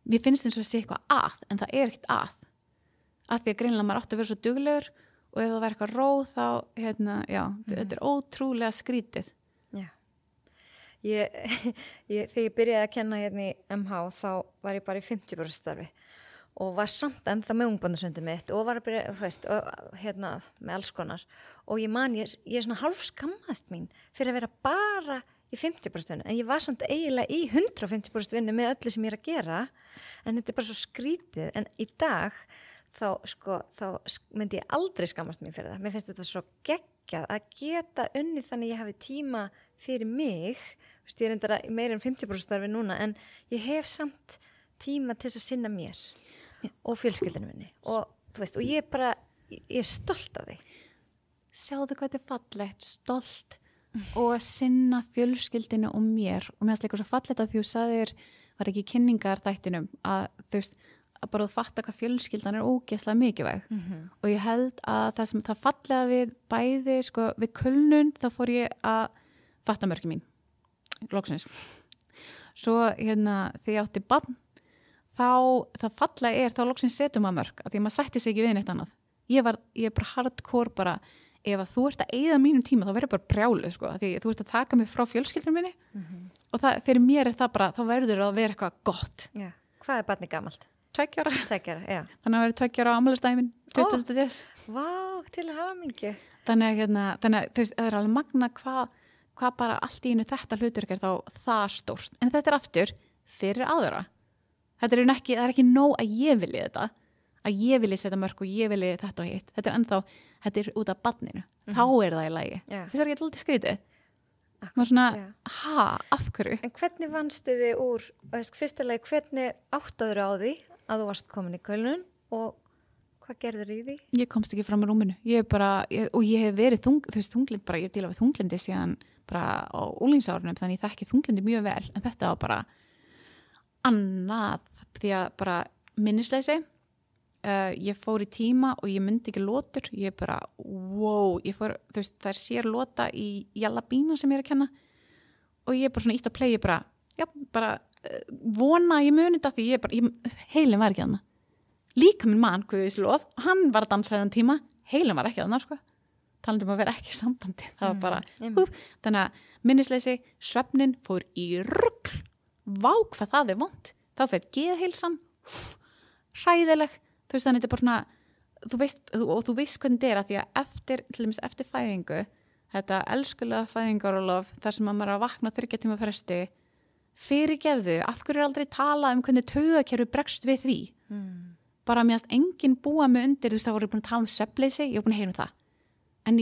mér finnst eins og að sé eitthvað en það er ekkert að því að greinilega maður átti að vera svo duglegur og ef það væri eitthvað róð þá, þetta er ótrúlega skrítið. Já. Þegar ég byrjaði að kenna hérna í MH þá var ég bara í 50% starfi og var samt ennþá með ungbandasöndum mitt og var að byrja, þú veist, með alls konar og ég er svona hálf skammaðist mín fyrir að vera bara í 50% vinnu, en ég var samt eiginlega í 150% vinnu með öllu sem ég er að gera en þetta er bara svo skrítið, en í dag þá myndi ég aldrei skammast mér fyrir það. Mér finnst þetta svo geggjað að geta unnið þannig ég hafi tíma fyrir mig. Ég er enda meira en 50% starfi núna en ég hef samt tíma til þess að sinna mér og fjölskyldinu minni og, þú veist, og ég er stolt af því. Sjáðu hvað þetta er fallegt, stolt og að sinna fjölskyldinu og mér og mér finnst líka svo fallegt að því þú sagðir, var ekki kynningar þættinum að þú veist að bara þú fatta hvað fjölskyldan er ógeðslega mikilvæg og ég held að það fallega við bæði, sko, við kulnun þá fór ég að fatta mörkin mín loksins svo þegar ég átti barn þá fallega þá loksins setum maður mörk, af því maður sætti sig ekki við neitt annað ég er bara hardcore bara ef að þú ert að eyða mínum tíma þá verður bara brjáluð, sko, því þú ert að taka mig frá fjölskyldunum minni og það, fyrir mér er það bara, þá verður að vera eitthvað gott. Já. Hvað er barnið gamalt? 2 ára. 2 ára, já. Þannig að vera 2 ára á afmælisdaginn 20. Vá, til hamingju. Þannig að þú veist, það er alveg magna hvað bara allt í einu þetta hlutverk er þá það stórt. En þetta er aftur fyrir aðra. Það er ekki nóg að ég vilji þetta, að ég vilji setja mörk og ég vilji þetta og hitt. Þetta er út af barninu. Þá er það í lagi. Þess að ekki alltaf skrítið. Maður svona, af hverju? En hvernig vannstu þið úr, fyrstulega, hvernig áttaður á því að þú varst komin í kulnun og hvað gerður í því? Ég komst ekki fram á rúminu. Ég hef verið þunglind bara, ég hef dílað við þunglindi síðan bara á úlingsárunum, þannig ég þekki þunglindi mjög vel, en þetta var bara annað, því að bara minnisleysi, ég fór í tíma og ég myndi ekki lotur, ég bara, wow, þú veist, það er sér lota í Jallabína sem ég er að kenna og ég bara svona ítt að play, ég bara, vona að ég muni þetta því heilin var ekki þarna. Líka minn mann, Guðislof, hann var að dansa þennan tíma, heilin var ekki þarna, sko. Talandi að vera ekki í sambandi, það var bara, þannig að minnisleysi, svefnin fór í rugl, vá hvað það er vont, þá fer geðheilsan, hræðileg, þú veist þannig þetta er bara svona, þú veist hvernig þetta er að því að eftir fæðingu, þetta elskulega fæðingarorlof, þar sem maður er að vakna 3 tíma fresti, fyrirgefðu, af hverju aldrei tala hvernig taugakerfi bregst við því bara mér enginn búa mig undir, það voru búin að tala svefnleysi, ég búin að heyra það en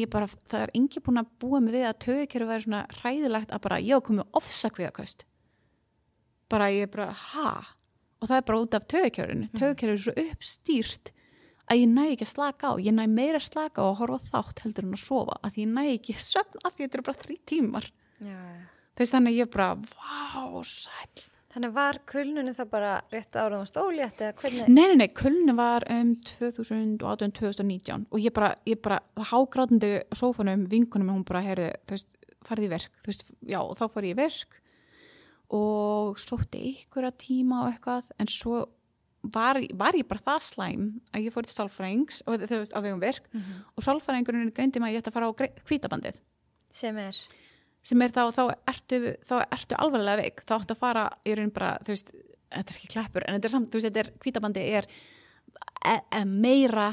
það enginn búin að búa mig við að taugakerfi væri svona hræðilegt að bara ég komið ofsakvíðaköst bara ég og það bara út af taugakerfinu taugakerfinu svo uppstýrt að ég næ ekki að slaka á, ég næ meira að slaka á og horfa þátt heldur en að sofa að ég næ ekki svefn af því þetta bara 3 tímar þannig að ég bara, vá, sæl. Þannig var kulnunu það bara rétt áraðum stólétt eða hvernig? Nei, kulnunu var 2018-2019 og ég bara hágrátandi sófanum, vinkunum, hún bara, heyrðu, þú veist, farði í verk, þú veist, já, og þá fór ég í verk og sótti einhverja tíma og eitthvað, en svo var ég bara það slæm að ég fór til sálfræðings, þú veist, á vegum verk og sálfræðingurinn greindi mig að ég ætti að fara á hvítabandið. Sem er þá ertu alvarlega veik, þá áttu að fara í raun bara, þú veist, þetta ekki klappur en þetta samt, þú veist, hvítabandi meira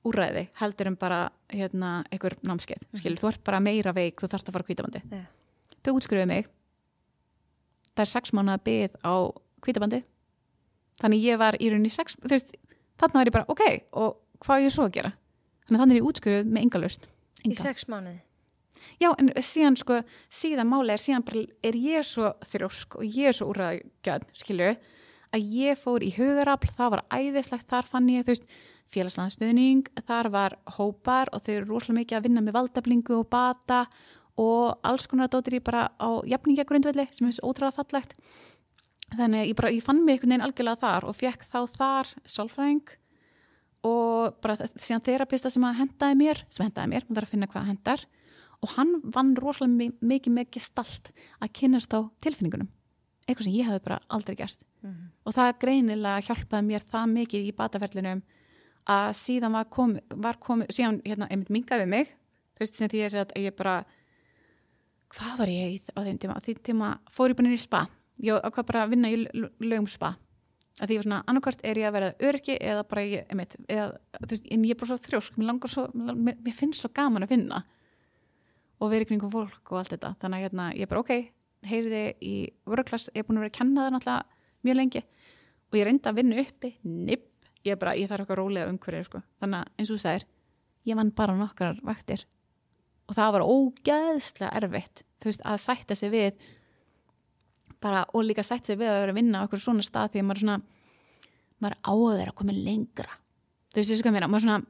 úrræði heldur en bara einhver námskeið, skilur, þú ert bara meira veik, þú þarft að fara á hvítabandi þau útskrifuðu mig það er 6 mánaða bið á hvítabandi þannig ég var í raun í 6, þú veist, þarna var ég bara, ok, og hvað er ég svo að gera þannig ég útskrifuð með enga lausn í 6 mánuði. Já, en síðan máli síðan bara ég svo þrjósk og ég svo úrræðagjörn, skilju, að ég fór í hugarafl, það var æðislegt, þar fann ég, þú veist, félagslegan stuðning, þar var hópar og þau eru rosalega mikið að vinna með valdeflingu og bata og alls konar dótir ég bara á jafningjagrundvelli sem er svo ótrúlega fallegt. Þannig ég fann mig einhvern veginn algjörlega þar og fekk þá þar sálfræðing og bara síðan þerapista sem hendaði mér, maður þarf að finna hvað hendar. Og hann vann rosalega mikið með gestalt að kynnast á tilfinningunum. Eitthvað sem ég hefði bara aldrei gert. Og það greinilega hjálpaði mér það mikið í bataferlinum að síðan var komið, síðan einmitt mingaði við mig, þú veist, sem því ég segi að ég bara, hvað var ég á þeim tíma? Á þeim tíma fór ég bara niður í spa. Ég ákvað bara að vinna í lögum spa. Að því ég var svona, annarkvart er ég að vera öryggi eða bara þú veist, en ég er bara svo þrjósk, mér finnst svo gaman að vinna. Og verið kringum fólk og allt þetta. Þannig að ég bara, heyriði í vörklass, ég er búin að vera að kenna það náttúrulega mjög lengi og ég reyndi að vinna uppi, ég þarf eitthvað rólega umhverfið, sko. Þannig að eins og þú sagðir, ég vann bara nokkrar vaktir og það var ógeðslega erfitt, þú veist, að sætta sig við bara, og líka sætta sig við að vera að vinna á okkur svona stað því að maður á að vera að koma lengra. Þú veist, hvað meina, maður svona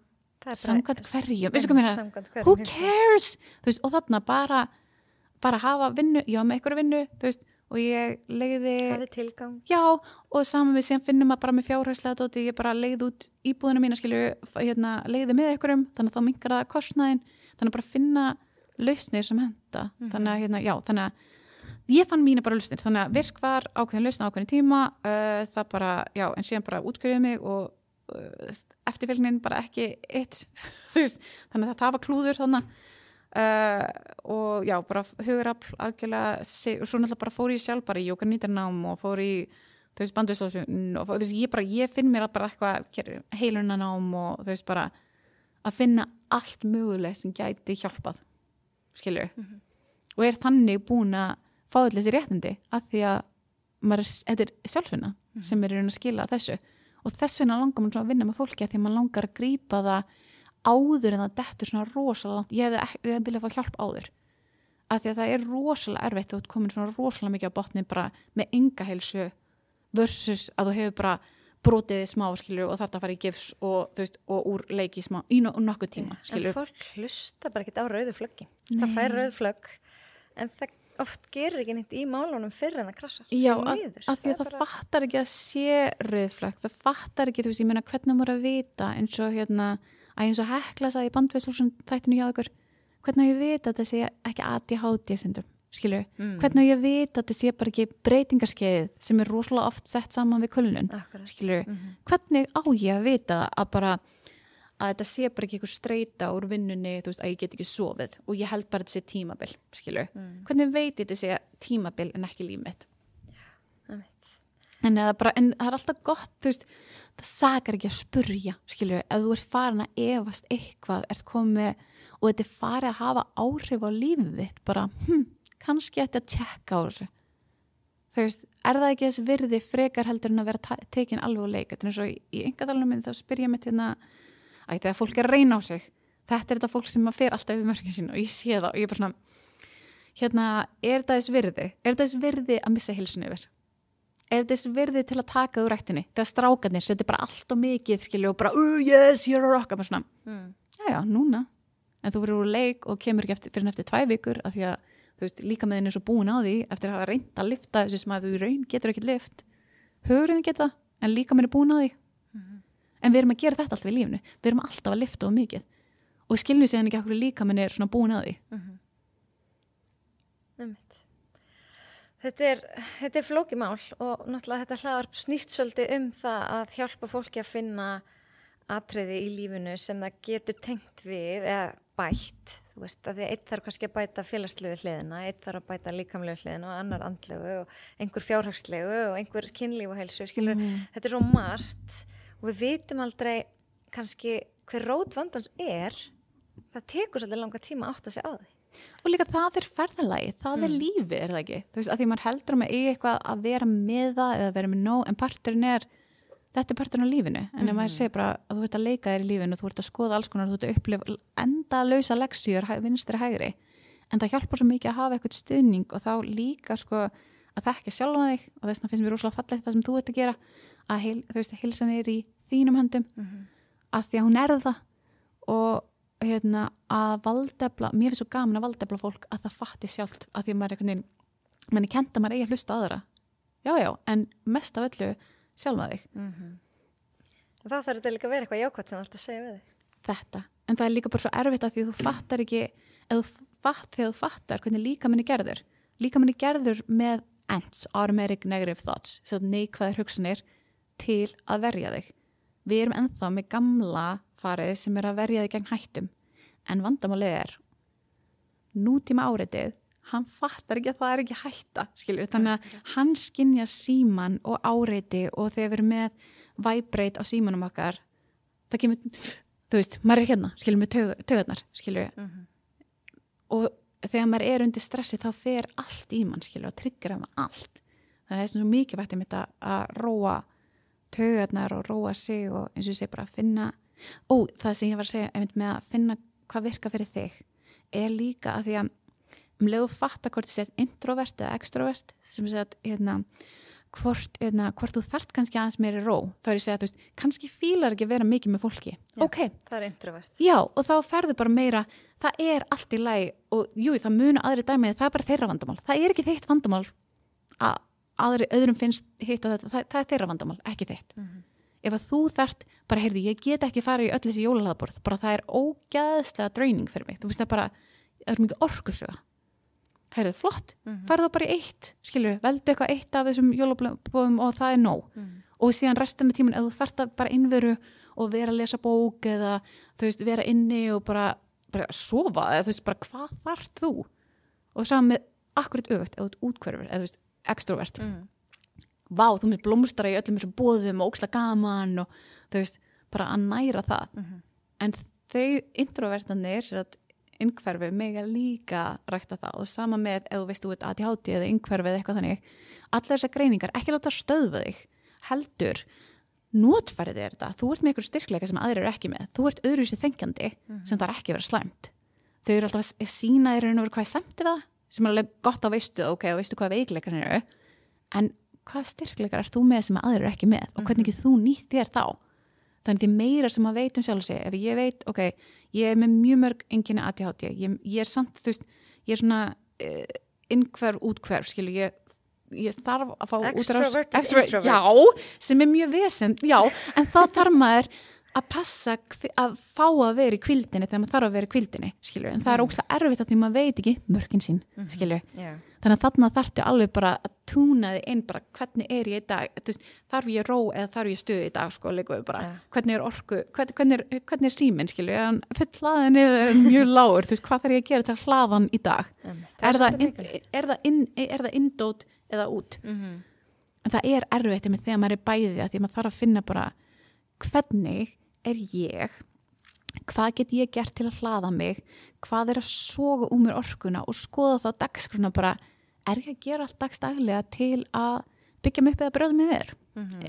samkvæmt hverjum, veistu hvað meina, who cares, þú veist, og þarna bara hafa vinnu, ég var með einhverju vinnu, þú veist, og ég leiði tilgang, já, og saman við síðan finnum að bara með fjárhagslega dóti, ég bara leiði út íbúðina mína, leiði með einhverjum, þannig að þá minnkar það kostnaðin, þannig að bara finna lausnir sem henta, þannig að þannig að ég fann mína bara lausnir, þannig að virk var ákveðin lausn á ákveðin tíma, það bara, já, en síðan bara útskrifuðu mig og eftirfylgnin bara ekki eitt, þú veist, þannig að það var klúður þannig og já, bara hugurafl algjörlega, og svo náttúrulega bara fór ég sjálf bara í jókanýtarnám og fór í, þú veist, bandvistlósun og þú veist, ég finn mér bara eitthvað heilunanám og þú veist, bara að finna allt mögulegt sem gæti hjálpað, skilju og er þannig búin að fá allir þessi réttindi að því að þetta er sjálfsvinna sem er að skila þessu og þess vegna langar maður að vinna með fólki að því að maður langar að grípa það áður en það dettur svona rosalega langt. Ég hefði viljað fá hjálp áður. Að því að það er rosalega erfitt að þú komin svona rosalega mikið á botni bara með enga heilsu versus að þú hefur bara brotið smá, skilur, og þarf að fara í gifs og, þú veist, og úr leiki smá í nokkuð tíma, skilur. En fólk hlusta bara ekki á rauðu flöggi. Það fær rauð flögg en það oft gerir ekki neitt í málunum fyrir en það krassar. Já, að því að það fattar ekki að sé rauðflögg, það fattar ekki, þú veist, ég meina hvernig maður að vita eins og eins og Hekla sagði í bandvistlósun þættinu hjá ykkur, hvernig ég vita að það sé ekki ADHD-syndrom, skilur, hvernig ég vita að það sé bara ekki breytingarskeið sem er rosalega oft sett saman við kulnun, skilur, hvernig á ég að vita að bara að þetta sé bara ekki eitthvað streita úr vinnunni, þú veist, að ég get ekki sofið og ég held bara að þetta sé tímabil, skilur. Hvernig veit ég þetta sé tímabil en ekki líf mitt? Já, en það er alltaf gott, þú veist, það sakar ekki að spurja, skilur, ef þú ert farin að efast eitthvað, ert komið og þetta er farið að hafa áhrif á lífið þitt, bara, kannski ætti að tjekka á þessu. þú veist, það ekki þessi virði frekar heldur en að vera tekin alveg úr leik. Þetta er eins og í einkadalunum minn þá spyr ég mitt þegar fólk er að reyna á sig, þetta er þetta fólk sem fer alltaf yfir mörkin sín og ég sé það og ég er bara svona, er þetta þess virði? Er þetta þess virði að missa heilsun yfir? Er þetta þess virði til að taka úr ræktinni? Þegar strákarnir setja bara allt og mikið, skilju, og bara, yes, you're a rocker, með svona, já, núna. En þú verður úr leik og kemur ekki fyrir eftir 2 vikur af því að, þú veist, líka með henni er svo búin á því eftir að hafa reynt að lyfta þessi sem að þú í raun getur ekki lyft. Hugurinn geta, en líka með henni búin á því. En við erum að gera þetta alltaf í lífinu. Við erum alltaf að lyfta of mikið. Og skiljum sér ekki að líka með henni er svona búin á því. Þetta er flókið mál og náttúrulega þetta hlaðvarp snýst svolítið það að hjálpa fólki að finna atriði í lífinu sem það getur tengt við eða bætt, þú veist, að því að einn þarf kannski að bæta félagslegu hliðina, einn þarf að bæta líkamlegu hliðina og annar andlegu og einhver fjárhagslegu og einhver kynlíf og heilsu, skilur, þetta er svo margt og við vitum aldrei kannski hver rót vandans það tekur svolítið langa tíma að átta sig á því. Og líka það er ferðalagi, það er lífið, er það ekki? Þú veist, að því maður heldur að maður eigi eitthvað að vera með það eða vera með nóg, en þetta er parturinn á lífinu. En ef maður segir bara að þú ert að leika þér í lífinu, þú ert að skoða alls konar, þú ert að upplifa endalausa leksjur, vinstri hægri. En það hjálpar svo mikið að hafa eitthvað stuðning og þá líka sko að þekkja sjálfa þig og þess vegna finnst mér rosalega fallegt það sem þú ert að gera, að þú veist, heilsan þér í þínum höndum, að því að hún það og að valdefla, mér finnst svo gaman að valdefla fólk að það fatti sjálft að því að maður er einhvern veginn, manni kent að maður eigi að hlusta á aðra. Já, en mest af öllu sjálfa þig. Þá þarf þetta líka að vera eitthvað jákvæmt sem þú ert að segja við þig. Þetta, en það er líka bara svo erfitt að því þú fattar ekki, þegar þú fattar hvernig líkaminn er gerður með ANTs, Automatic Negative Thoughts, svo neikvæðar hugsanir til að verja þig. Við erum ennþá með gamla farið sem að verja þig gegn hættum. En vandamálið nútíma áreitið, hann fattar ekki að það ekki hætta, skilur. Þannig að hann skynjar síman og áreiti og þegar við erum með vibrate á símanum okkar, það kemur, þú veist, maður er hérna, skilur, með taugarnar, skilur. Og þegar maður er undir stressi þá fer allt í mann, skilur, og trigger með allt. Það er svo mikið vægt að róa taugarnar og róa sig og eins og ég segi bara að finna það sem ég var að segja með að finna hvað virka fyrir þig líka að því að leðu fatta hvort þú sér introvert eða extrovert sem ég segja að hvort þú þarft kannski aðeins meiri ró þá er ég að segja að þú veist, kannski fílar ekki að vera mikið með fólki. Já, okay. Það er introvert. Já, og þá ferðu bara meira, það er allt í lagi og jú, það munu aðri dæmi það er bara þeirra vandamál. Það er ekki þitt vandamál að öðrum finnst hitt og þetta, það er þeirra vandamál, ekki þitt. Ef að þú þarft, bara heyrðu, ég get ekki farið í öll þessi jólahlaðborð, bara það er ógeðslega draining fyrir mig. Þú veist það bara, það er mikið orkusöga. Heyrðu, flott, farðu þá bara í eitt, skilju, veldu eitthvað eitt af þessum jólahlaðborðum og það er nóg. Og síðan restina tíman, ef þú þarft að bara innveru og vera að lesa bók eða, þú veist, vera inni og bara sofa, eða þú veist, bara hvað þarft þú? Og saman með akkurat öfugt, eða útkverfur, eða þú veist, extrovert. Vá, þú með blómstra í öllum þessum boðum og óksla gaman og þú veist, bara að næra það. En þau introvertanir, innhverfi, mega líka rækta það og sama með ef þú veist þú ert ADHD eða innhverfi eða eitthvað þannig, allar þessar greiningar, ekki láta stöðva þig, heldur, notfærið þér þetta, þú ert með einhver styrkleika sem aðrir eru ekki með, þú ert öðruvísi þengjandi sem það er ekki verið slæmt. Þau eru alltaf að sína þér raun og veru hvað er sæmt við það, sem er alveg gott að veistu, ok, og veistu hvað veikleikar eru, en hvað styrkleikar ert þú með sem aðrir eru ekki með og hvernig ekki þú nýtt þér þá. Þannig því meira sem að veit sjálf sig, ef ég veit, ok, ég er með mjög mörg einkenni ADHD, ég er samt, þú veist, ég er svona innhverf, útkverf, skilu, ég þarf að fá extrovert, já, sem er mjög vesend, já, en þá þarf maður að passa að fá að vera í kvildinni þegar maður þarf að vera í kvildinni, skilur, en það er ógeðslega erfitt að því maður veit ekki mörkin sín, skilur. Þannig að þarna þarftu alveg bara að túna þig inn bara hvernig er ég í dag, þú veist, þarf ég ró eða þarf ég stuð í dag, sko, líka bara, hvernig er orku, hvernig er síminn, skilur, er hann full hlaðin eða mjög lágur, þú veist, hvað þarf ég að gera til að hlaða hann í dag? Er það indót eða út? En það er erfitt með þegar maður er bæði að því maður þarf að finna bara hvernig er ég, hvað get ég gert til að hlaða mig, hvað er að soga mér orkuna og skoða þá dagskruna bara er ég að gera allt dagstaglega til að byggja mig upp eða brjóða mig niður?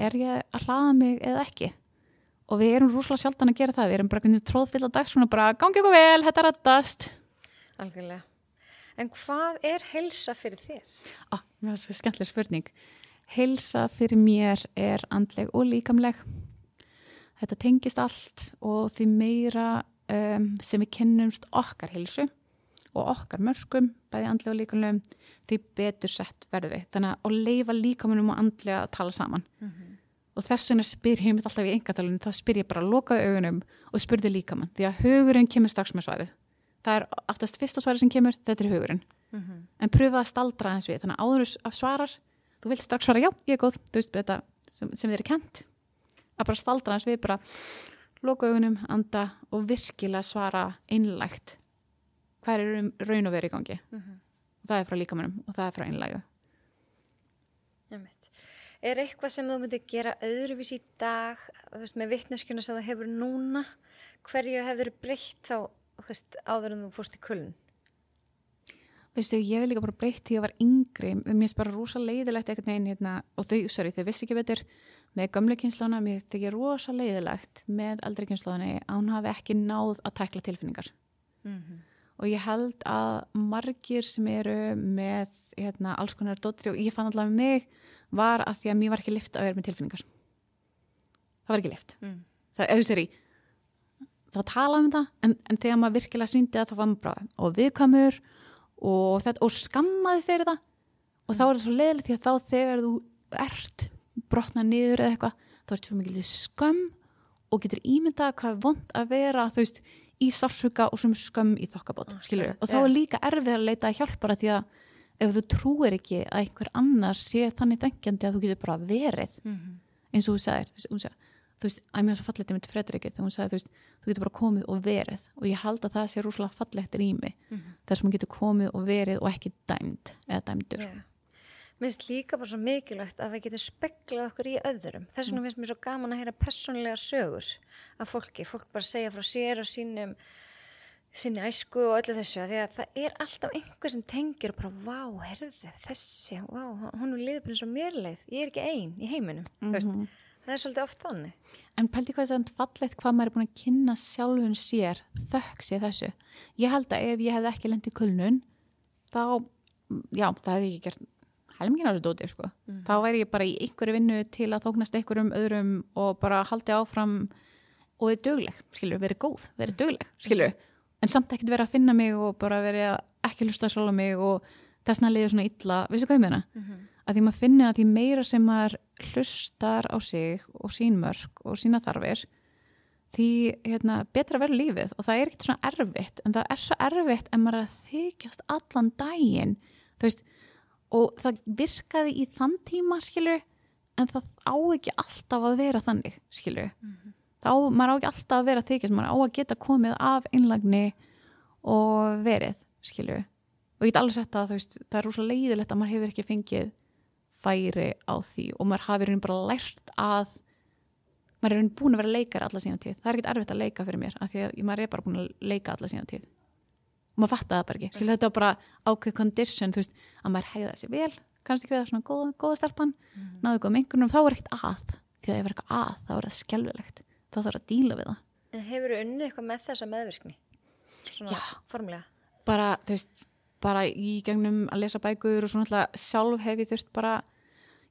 Er ég að hlaða mig eða ekki? Og við erum rosalega sjaldan að gera það, við erum bara tróðfylla dags svona bara gangi ykkur vel, þetta reddast. Algjörlega. En hvað er heilsa fyrir þér? Mér var svo skemmtileg spurning. Heilsa fyrir mér er andleg og líkamleg. Þetta tengist allt og því meira sem við kynnumst okkar heilsu og okkar mörkum, bæði andlega og líkamlegum, því betur sett verðum við. Þannig að leyfa líkamanum og andlega að tala saman. Og þess vegna spyr ég mitt alltaf í einkatalunum, þá spyr ég bara að lokaðu augunum og spurði líkamann, því að hugurinn kemur strax með svarið. Það er aftast fyrsta svarið sem kemur, þetta er hugurinn. En pröfa að staldra aðeins við, þannig að áður af svarar, þú vilt strax svara, já, ég er góð, þú veist þetta sem þið er kennt, að bara staldra aðeins við, bara loka augunum, anda og virkilega svara einlægt hvað er raun og veru í gangi. Það er frá líkamannum og það er frá einlægu. Er eitthvað sem þú myndir gera öðruvís í dag, þú veist, með vitneskjuna sem þú hefur núna, hverju hefur breytt þá, þú veist, áður en þú fórst í kuln? Veistu, ég vil líka bara breytt því að ég var yngri, mér finnst bara rosa leiðilegt einhvern veginn hérna, og þau vissi ekki betur með gömlu kynslóðana, mér þykir rosa leiðilegt með eldri kynslóðana að hún hafi ekki náð að tækla tilfinningar. Og ég held að margir sem eru með alls konar dótri, og ég fann alltaf með mig, var að því að mér var ekki lyft að vera með tilfinningar. Það var ekki lyft. Það tala um það, en þegar maður virkilega sýndi það, þá var maður bara og viðkvæmur og skammaði fyrir það. Og þá er það svo leiðilegt því að þá þegar þú ert brotnað niður eða eitthvað, þá er svo mikil skömm og getur ímyndað hvað er vont að vera, þú veist, í sársauka og sem skömm í þokkabót, skilur. Og þá er líka erfið að leita að hjálpara því að ef þú trúir ekki að einhver annar sé þannig dengjandi að þú getur bara verið eins og þú sagðir, þú veist, að mér svo fallegt ég myndi Fredriki þegar hún sagði, þú veist, þú getur bara komið og verið og ég held að það sé rosalega fallegt rými þess að hún getur komið og verið og ekki dæmd eða dæmdur. Mér finnst líka bara svo mikilvægt að við getum speglað okkur í öðrum. Þess vegna finnst mér svo gaman að heyra persónulega sögur af fólk bara segja frá sér og sinni æsku og öllu þessu, því að það er alltaf einhver sem tengir og bara, vá, heyrðu þessi, vá, hún er liðbúin svo mér leið, ég er ekki ein í heiminum, það er svolítið oft þannig. En pældi hvað það er fallegt hvað maður er búin að kynna sjálfun sér, þökk sér þessu. Ég held að ef ég hefði ekki lent í kulnun, þá, já, það hefði ég gert helmingin árið dóti, sko. Þá væri ég bara í einhverju vinnu til að þóknast einhverjum öðrum og bara haldi áfram og er dugleg, skilur, verið góð, verið dugleg, skilur. En samt ekkert verið að finna mig og bara verið að ekki hlusta sjálf á mig og þessna liður svona illa, veistu hvað ég meina? Að því maður finni að því meira sem maður hlustar á sig og sín mörk og sína þarfir, því betra verður lífið og það er ekkert svona erfitt, en það er svo erfitt en maður er að þykjast allan daginn, þú veist, og það virkaði í þann tíma, skilur, en það á ekki alltaf að vera þannig, skilur. Þá maður á ekki alltaf að vera þykjast, maður á að geta komið af einlægni og verið, skilju. Og ég get alveg sett að það er rosalega leiðilegt að maður hefur ekki fengið færi á því og maður hafi bara lært að maður er búin að vera leikari alla sína tíð. Það er ekkert erfitt að leika fyrir mér af því að maður er bara búin að leika alla sína tíð. Og maður fattaði það bara ekki. Skilju, þetta var bara ákveð condition, þú veist, að maður hegðaði sig vel, kannski við það svona góða stelpan, náðu góðum einhvernum, þá er ekkert að, því að ef er eitthvað að, þá er það skelfilegt. Þá þarf að díla við það. En hefur þú unnið eitthvað með þessa meðvirkni? Svona formulega? Bara, þú veist, bara í gegnum að lesa bækur og svona alltaf sjálf hef ég þurft bara,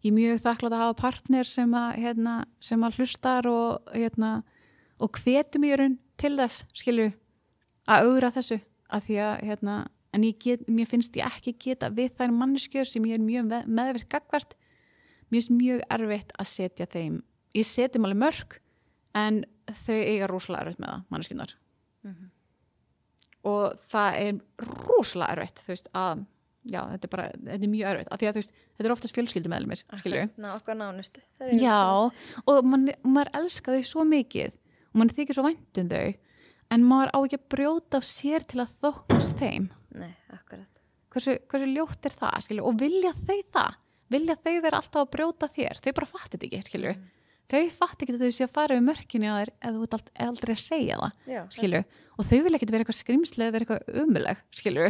ég er mjög þakklátt að hafa partner sem að hlustar og hvetur mig í raun til þess, skilju, að augra þessu, að því að, en mér finnst ég ekki geta við þær manneskjur sem ég er mjög meðvirk gagnvart, mér finnst mjög erfitt að setja þeim, ég seti alveg mörk, en þau eiga rosalega erfitt með það, manneskjurnar. Og það er rosalega erfitt, þú veist, að, já, þetta er mjög erfitt, af því að, þú veist, þetta er oftast fjölskyldumeðlimir, skilju. Okkar nánustu. Já, og maður elskar þau svo mikið, og maður þykir svo vænt um þau, en maður á ekki að brjóta á sér til að þóknast þeim. Nei, akkurat. Hversu ljótt er það, skilju, og vilja þau það? Vilja þau vera alltaf að brjóta þér? Þau bara fattir þetta ekki, skilju. Þau fatt ekki að þau sé að fara við mörkinni á þér ef þú ert aldrei að segja það, skilju. Og þau vil ekki vera eitthvað skrimsli eða vera eitthvað umuleg, skilju.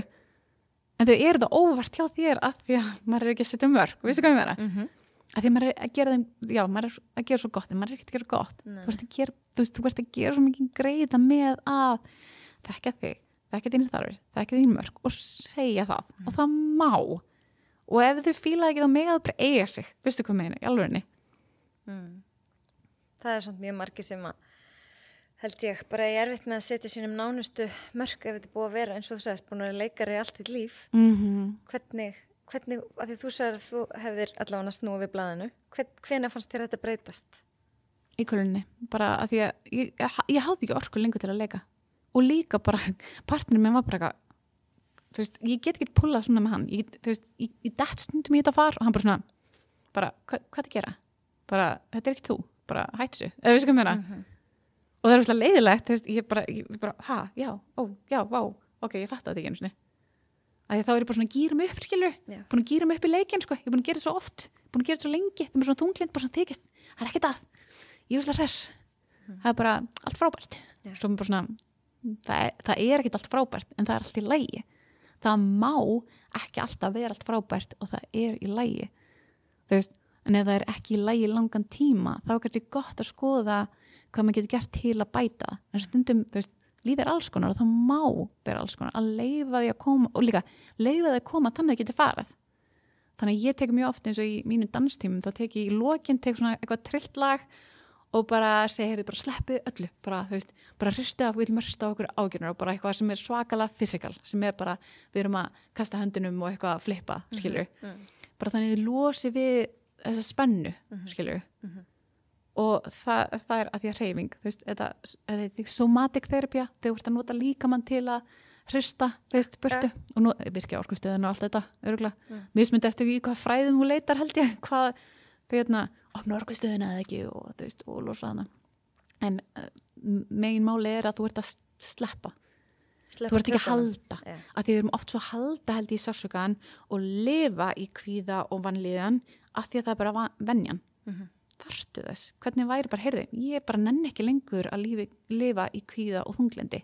en þau eru það óvart hjá þér að því að maður ekki að setja mörg, veistu hvað ég meina? Að því maður að gera þeim, já, maður að gera svo gott en maður ekki að gera gott. Þú ert að gera svo mikið greiða með að þekka þig, þekka þínir þarfir, þekka þín mörg og segja það og það má. Og ef þau fílaði ekki þá mega það bara eiga sig, veistu hvað meina, í alvörinni. Það samt mjög margir sem að held ég bara ég erfitt með að setja sínum nánustu mörk ef þetta er búið að vera eins og þú sagðist búin að vera leikari allt þitt líf. Hvernig, að því þú sagðir að þú hefðir allavega snúið við blaðinu, hvenær fannst þér þetta breytast? Í kölunni, bara að því að ég hafði ekki orku lengur til að leika og líka bara, partnerinn minn var bara þú veist, ég get ekki pullað svona með hann, þú veist, ég dætt stundum í þetta far og hann bara svona, bara, hvað það gera? Bara, þetta ekki þú, bara hættu þessu, eða við sko meina og það svona leiðilegt, þú veist, ég bara, já, vá, ok, ég fatt þetta ekki einu sinni að þá er ég bara svona að gýra mig upp, skilur búin að gýra mig upp í leikinn, sko, ég er búin að gera þetta svo oft búin að gera þetta svo lengi, það er svona þunglind bara svona þykist, það er ekkert að ég er svona hress, það er bara allt frábært svo bara svona, það er ekkert allt frábært en það er allt í lagi það má ekki alltaf vera allt frábært og það er í lagi þú veist, en ef það er ekki í lagi langan tíma, þá er kannski gott að skoða hvað maður getur gert til að bæta en stundum, þú veist, lífið er alls konar og það má vera alls konar að leyfa því að koma og líka leyfa því að koma þannig að það getur farið þannig að ég tek mjög oft eins og í mínu danstímum þá tek ég í lokin, tek svona eitthvað trillt lag og bara segja, heyrðu, bara sleppu öllu bara, þú veist, bara hristið af, við viljum hrista á okkur ágjörnur og bara eitthvað sem er svakalega physical sem er bara, við erum að kasta höndunum og eitthvað að flippa, skilur bara þannig þið losi við þessa spennu, skilur og það er að því að hreyfing þú veist, þetta er somatic therapy þegar þú ert að nota líkamann til að hrista, þú veist, burtu og nú virkja orkustöðun og allt þetta, örugglega mismundi eftir í hvað fræðum þú leitar held ég hvað, þegar opna orkustöðuna eða ekki og þú veist, og losa hana en megin máli er að þú ert að sleppa þú ert ekki að halda að því við erum oft svo að halda held í sársaukan og lifa í kvíða og vanlíðan að því að það er bara venjan þarftu þess, hvernig væri bara, heyrðu, ég bara nenni ekki lengur að lifa í kvíða og þunglendi.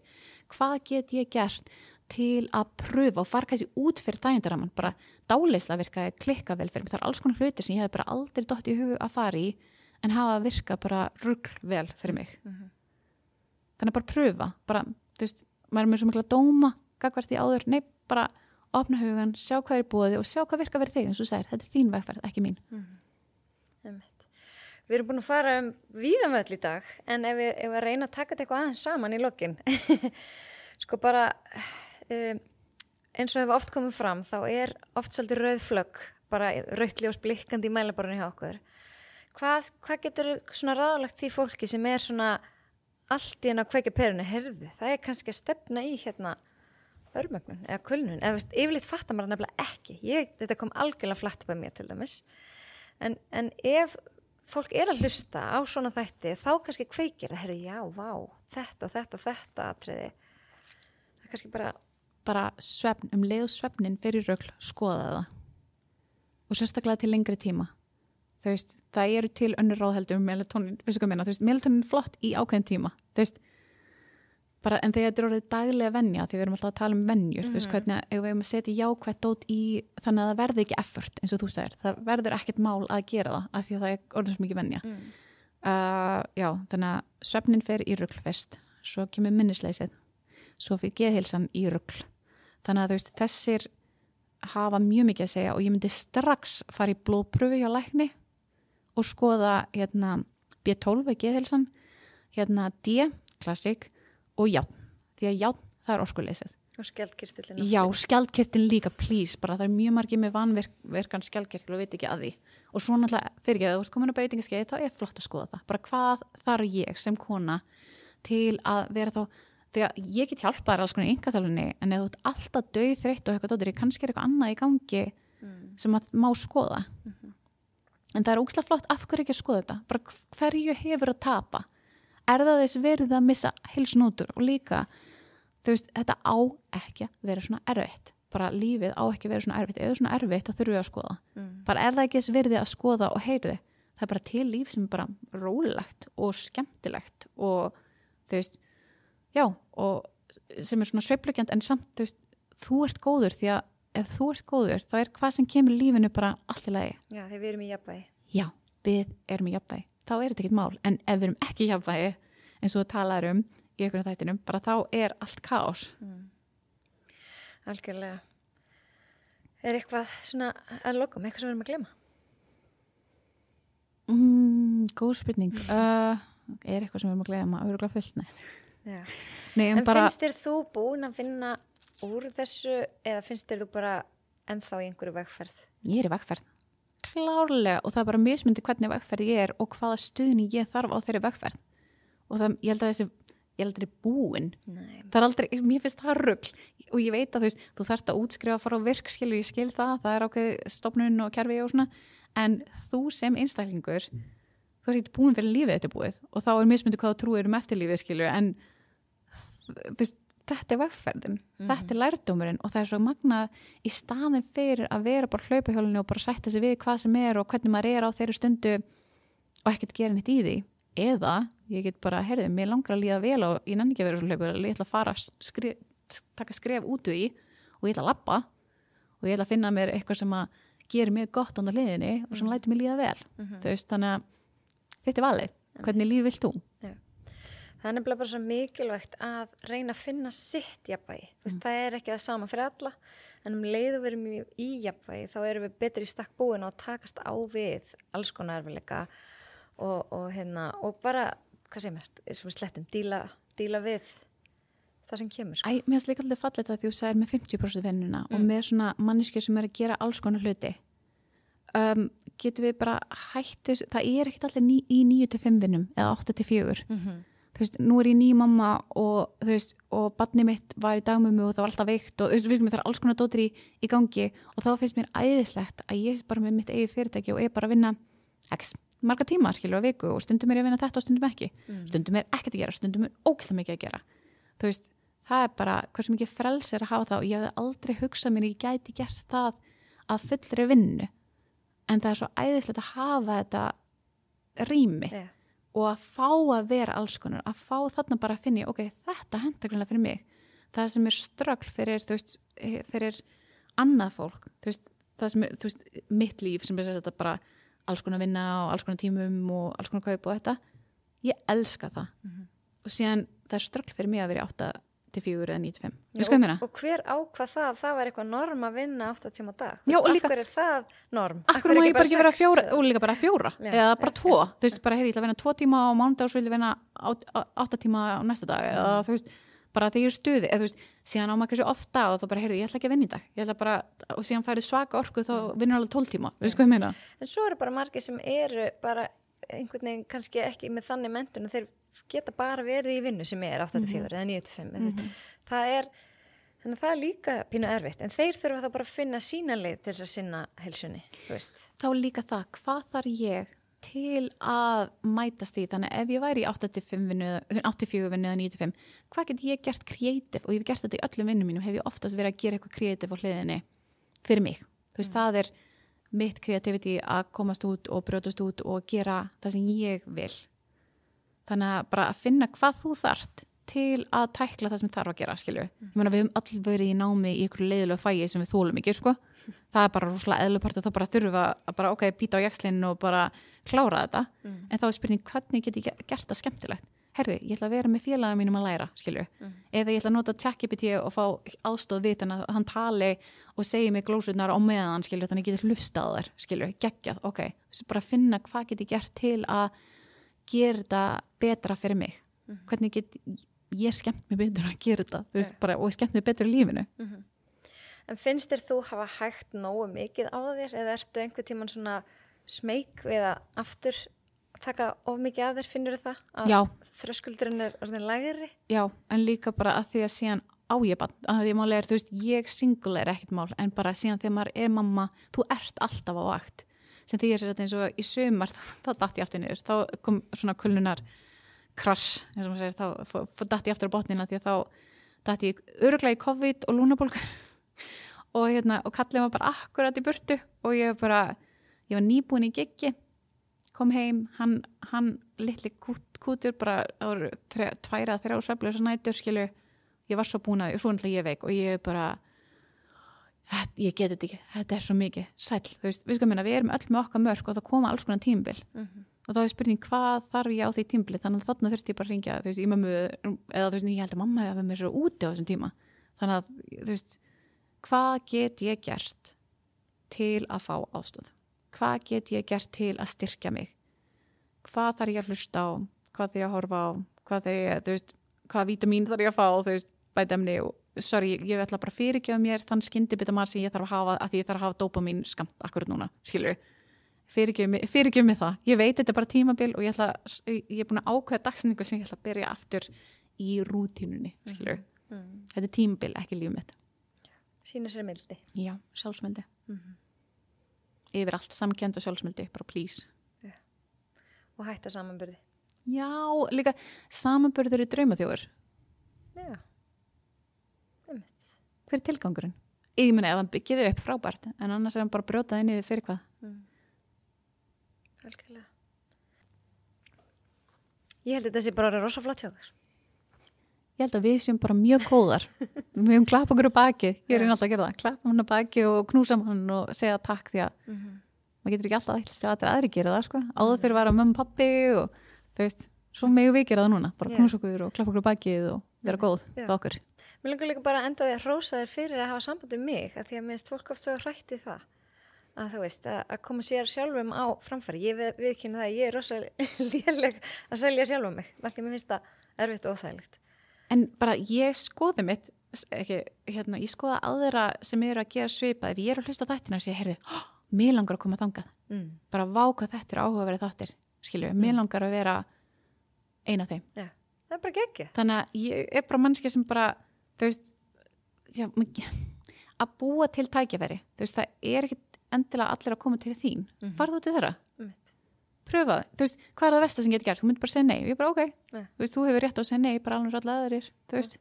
Hvað get ég gert til að pröfa og fara kannski út fyrir þægindaraman, bara dáleysla virkaði klikka vel fyrir mig. Það er alls konar hlutir sem ég hef bara aldrei dott í hug að fara í en hafa virkað bara rugl vel fyrir mig. Þannig bara pröfa, bara, þú veist, maður er með svo mikla dóma, gagvart í áður, nei, bara opna hugan, sjá hvað er búið og sjá hvað virkar fyrir þig, eins og þú segir, þetta er þín vegferð, ekki mín. Við erum búin að fara víðanvöll í dag, en ef við reyna að taka þetta eitthvað aðeins saman í lokin, sko bara, eins og hefur oft komið fram, þá er oft svolítið rauð flögg, bara rautt ljós blikkandi í mælaborðinu hjá okkur. Hvað getur svona ráðlagt því fólki sem er svona allt í að kveikja perunni, heyrðu, það er kannski að stefna í hérna örmögnun eða kulnun, eða veist, yfirleitt fattar maður nefnilega ekki. Þetta kom algjörlega flatt upp að mér til dæmis, en ef fólk er að hlusta á svona þætti þá kannski kveikir það, heyrðu, já, vá, þetta atriði. Það er kannski bara svefn, leið svefnin fyrir rugl, skoða það. Og sérstaklega til lengri tíma. Þú veist, það eru til önnur ráðheldur melatonin, veistu hvað ég meina, þú veist, melatonin er flott í ákveðin tíma. Þú veist, bara, en þegar þetta er orðið daglega venja, því við erum alltaf að tala venjur, þú veist, hvernig við erum að setja jákvætt dót í, þannig að það verði ekki effort, eins og þú segir, það verður ekkert mál að gera það, af því að það er orðið svo mikið venja. Já, þannig að svefnin fer í rugl fyrst, svo kemur minnisleysið, svo fyrir geðheilsan í rugl. Þannig að þú veist, þessir hafa mjög mikið að segja og ég myndi strax fara í blóðpröfu hjá lækni og skoða hérna B12 geðheilsan, hérna D, klassik, og járn, því að járn, það er orkuleysið. Og skjaldkirtillin. Já, skjaldkirtillin líka, please, bara það er mjög margir með vanvirkan skjaldkirtil og veit ekki að því. Og svo náttúrulega, fyrir ekki að þú ert komin á breytingaskeið, þá er flott að skoða það. Bara hvað þarf ég sem kona til að vera þá, því að ég get hjálpað þér alls konar í einkaþjálfunni, en ef þú ert alltaf dauðþreytt og eitthvað dóttir, kannski er eitthvað annað í gangi sem að má skoða. En það er ógeðslega flott, af hverju ekki að skoða þetta? Bara hverju hefur að tapa? Er það þess verið að missa heilsunótur og líka, þú veist, þetta á ekki að vera svona erfitt. Bara lífið á ekki að vera svona erfitt. Ef það er svona erfitt, þá þurfum við að skoða. Bara er það ekki þess verið að skoða og heyrðu. Það er bara til líf sem er bara rólegt og skemmtilegt og, þú veist, já, og sem er svona sveiflukent en samt, þú veist, þú ert góður því að ef þú ert góður, þá hvað sem kemur í lífinu bara allt í lagi. Já, þegar við erum í jafnvægi. Já, við erum í jafnvægi. Þá þetta ekkert mál. En ef við erum ekki í jafnvægi, eins og þú talar í einhverjum þættinum, bara þá allt kaos. Algjörlega. Er eitthvað svona að lokum, eitthvað sem við erum að glema? Góð spurning. Er eitthvað sem við erum að glema? Örugglega fullt, nei. Já. Nei, en bara... finnst þér þú búin að finna úr þessu eða finnst þér þú bara ennþá í einhverju vegferð? Ég í vegferð. Klárlega, og það er bara mismundi hvernig vegferð ég og hvaða stuðning ég þarf á þeirri vegferð. Og það, ég held að ég aldrei búin. Nei. Það aldrei, mér finnst það rugl og ég veit að þú þarft að útskrifa að fara á virk, ég skil það er ákveð stofnun og kerfi og svona, en þú sem einstaklingur þú ert ekki búin fyrir lífið þetta búið og þá er mismundi hvað þú trúir eftirlífið, skilur, en þetta vegferðin, þetta lærdómurinn og það svo magnað í staðin fyrir að vera bara hlaupahjólinu og bara sætta sig við hvað sem og hvernig maður á þeirri stundu og ekkert gera neitt í því. Eða ég get bara, mér langar að líða vel og ég nenni ekki að vera svo hlaupahjól, ég ætla að fara taka skref út í og ég ætla að labba og ég ætla að finna mér eitthvað sem að gera mér gott á hliðinni og sem lætur mér líða vel. Þannig að þetta valið, hvernig líf vilt þú? Já. Það er nefnilega bara svo mikilvægt að reyna að finna sitt jafnvægi. Það ekki það sama fyrir alla, en leiðu við erum í jafnvægi, þá erum við betri í stakk búin og takast á við alls konar erfiðleika og bara, hvað segir mér, sem við slettum, díla við það sem kemur. Sko. Mér finnst líka alltaf fallegt að þú sagðir með 50% vinnuna og með svona manneskjur sem að gera alls konar hluti. Getum við bara hættu, það ekkert allir í 9-5 vinnum eða 8-4. Þú veist, nú ég ný mamma og þú veist, og barnið mitt var í dagmömmu og það var alltaf veikt og þú veist, það alls konar dótir í gangi og þá finnst mér æðislegt að ég bara með mitt eigi fyrirtæki og bara að vinna x marga tíma, skilur, á viku og stundum ég að vinna þetta og stundum ekki. Stundum ekkert að gera, stundum ógeðslega mikið að gera. Þú veist, það bara hversu mikið frelsi að hafa það og ég hefði aldrei hugsað mér, ég gæti gert það að fullri vinnu. En það svo æðislegt að hafa þetta rými. Yeah. Og að fá að vera alls konar, að fá þarna bara að finna, ok, þetta hentar greinlega fyrir mig. Það sem ströggl fyrir, þú veist, fyrir annað fólk, þú veist, það sem þú veist, mitt líf sem þetta bara alls konar vinna og alls konar tímum og alls konar kaup og þetta, ég elska það. Og síðan það ströggl fyrir mig að vera 8-4 eða 9-5. Og hver ákvað það var eitthvað norm að vinna 8 tíma á dag? Já, og líka, af hverju það norm? Akkur má ég bara ekki vera 4 og líka bara 4 eða bara 2, þú veist, bara ég ætla að vinna 2 tíma á mánudag og svo vil ég vinna 8 tíma á næsta dag eða þú veist, bara þegar ég er stuði eða þú veist, síðan á maður kannski ofta og þá bara ég ætla ekki að vinna í dag, ég ætla bara og síðan færið svaka orku þá vinnur alveg 12 tíma, við sko ég meina. En svo eru bara margir sem eru bara einhvern veginn kannski ekki með þannig menntun og þeir geta bara verið í vinnu sem 8-4 eða 9-5 þannig að það líka pínu erfitt en þeir þurfa þá bara að finna sína leið til þess að sinna heilsunni, þú veist. Þá líka það, hvað þarf ég til að mætast því, þannig ef ég væri í 8-4 vinnu eða 9-5, hvað get ég gert kreatív og ég hef gert þetta í öllum vinnum mínum, hef ég oftast verið að gera eitthvað kreatív á hliðinni fyrir mig, þú veist, það mitt kreativity að komast út og brjótast út og gera það sem ég vil. Þannig að bara að finna hvað þú þarft til að tækla það sem þarf að gera, skilju. Ég meina, við höfum allir verið í námi í einhverju leiðilegu fæi sem við þólum ekki, sko. Það bara rosalega eðlupart og þá bara þurfa að bara, ok, bíta á jaxlinn og bara klára þetta. En þá spurning, hvernig get ég gert það skemmtilegt? Herðu, ég ætla að vera með félagum mínum að læra, skilju. Eða ég ætla að nota ChatGPT og fá aðstoð við þannig að hann tali og segi mig glósurnar á meðan, skilju, þannig ég geti hlustað á þær, skilju, geggjað, ok. Bara finna hvað get ég gert til að gera þetta betra fyrir mig. Hvernig get ég skemmt mig betur að gera þetta, þú veist, bara, og skemmt mig betur í lífinu. En finnst þér þú hafa hægt nógu mikið á þér eða ertu einhver tíman svona smeyk við að aftur taka of mikið að þér, finnur það? Að þröskuldurinn orðin lægri? Já, en líka bara að því að síðan á ég bara, að því málega þú veist, ég single ekkert mál, en bara síðan þegar maður mamma, þú ert alltaf á vakt. Sem því ég sér þetta eins og í sumar, þá datt ég aftur niður, þá kom svona kulnunar krass, eins og maður segir, þá datt ég aftur á botnina því að þá datt ég örugglega í COVID og lúnabólgu og kallið var bara akkurat í burtu og ég var nýbúin í giggi, kom heim, hann litli kútur bara ára 2-3 svefnlausar nætur, skilu, ég var svo búin að því og svo náttúrulega ég veik og ég bara ég get þetta ekki, þetta svo mikið sæll, þú veist, við erum öll með okkar mörk og það koma alls konar tímabil og þá spurning hvað þarf ég á því tímabili, þannig að þarna þurfti ég bara að ringja, þú veist, í mömmu eða þú veist, ég held að mamma hefði mér svo úti á þessum tíma, þannig að þú veist, hvað get ég gert til að fá aðstoð, hvað get ég gert til að styrkja mig, hvað þarf ég að hlusta á, hvað þarf ég að horfa á, hvað þarf ég, þú veist, hvað vítamín þarf ég að fá, þú veist, bætemni og sorry, ég ætla bara að fyrirgefa mér þann skyndibita maður sem ég þarf að hafa að því ég þarf að hafa dópamin skamt akkurat núna, skilur fyrirgefa mér það, ég veit þetta er bara tímabil og ég er búin að ákveða dagsinningu sem ég ætla að byrja aftur í rútínunni, skilur þetta er tímabil, ekki líf mitt Sýna sér mildi Já, sjálfsmildi Yfir allt samkennd og sjálfsmildi, bara please Og hætta samanburði Já, líka samanburður í draumaþjófur Já Hver er tilgangurinn? Ég meina ef hann byggir upp frábært en annars er hann bara brjótað inn í þið fyrir hvað Algjörlega Ég held að þetta sé bara rosa flott hjá þér Ég held að við séum bara mjög góðar við höfum klappa okkur á bakið, ég er alltaf að gera það klappa hann á bakið og knúsa hann og segja takk því að maður getur ekki alltaf ætlast til að aðri gera það sko áður fyrir að vera mömmu pappi og þú veist, svo megum við gera það núna bara knúsa okkur og klappa okkur á bakið og vera góð það okkur Mér langar líka bara að enda því að hrósa þér fyrir að hafa samband við mig, að því að mér finnst fólk oft svo hrætt í það, að þú veist, að koma sér sjálfum á framfæri. Ég viðkynna það að ég er rosa léleg að selja sjálfum mig, því mér finnst það erfitt og óþægilegt. En bara ég skoði mitt, ég skoða aðra sem eru að gera svipað, ef ég er að hlusta þættina og sé, heyrðu, mér langar að koma þangað, bara vá hvað þetta er áhugaverið þáttir, skilju, mér langar að vera ein af þeim. Já, það er bara geggjað. Þannig að ég er bara mannskja sem bara þú veist já, að búa til tækifæri þú veist, það er ekkit endilega allir að koma til þín farðu út í þeirra pröfa það, þú veist, hvað er það versta sem getur gert þú myndir bara segja nei, og ég bara ok þú veist, þú hefur rétt á að segja nei, bara alveg allir aðrir þú veist,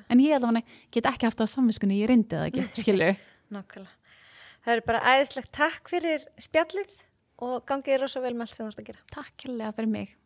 en ég allavega get ekki haft á samviskunni, ég reyndi það ekki, skilju Nákvæmlega, það er bara æðislegt takk fyrir spjallið og gangið rosa vel með allt sem þú ert að gera Takk kærlega fyrir mig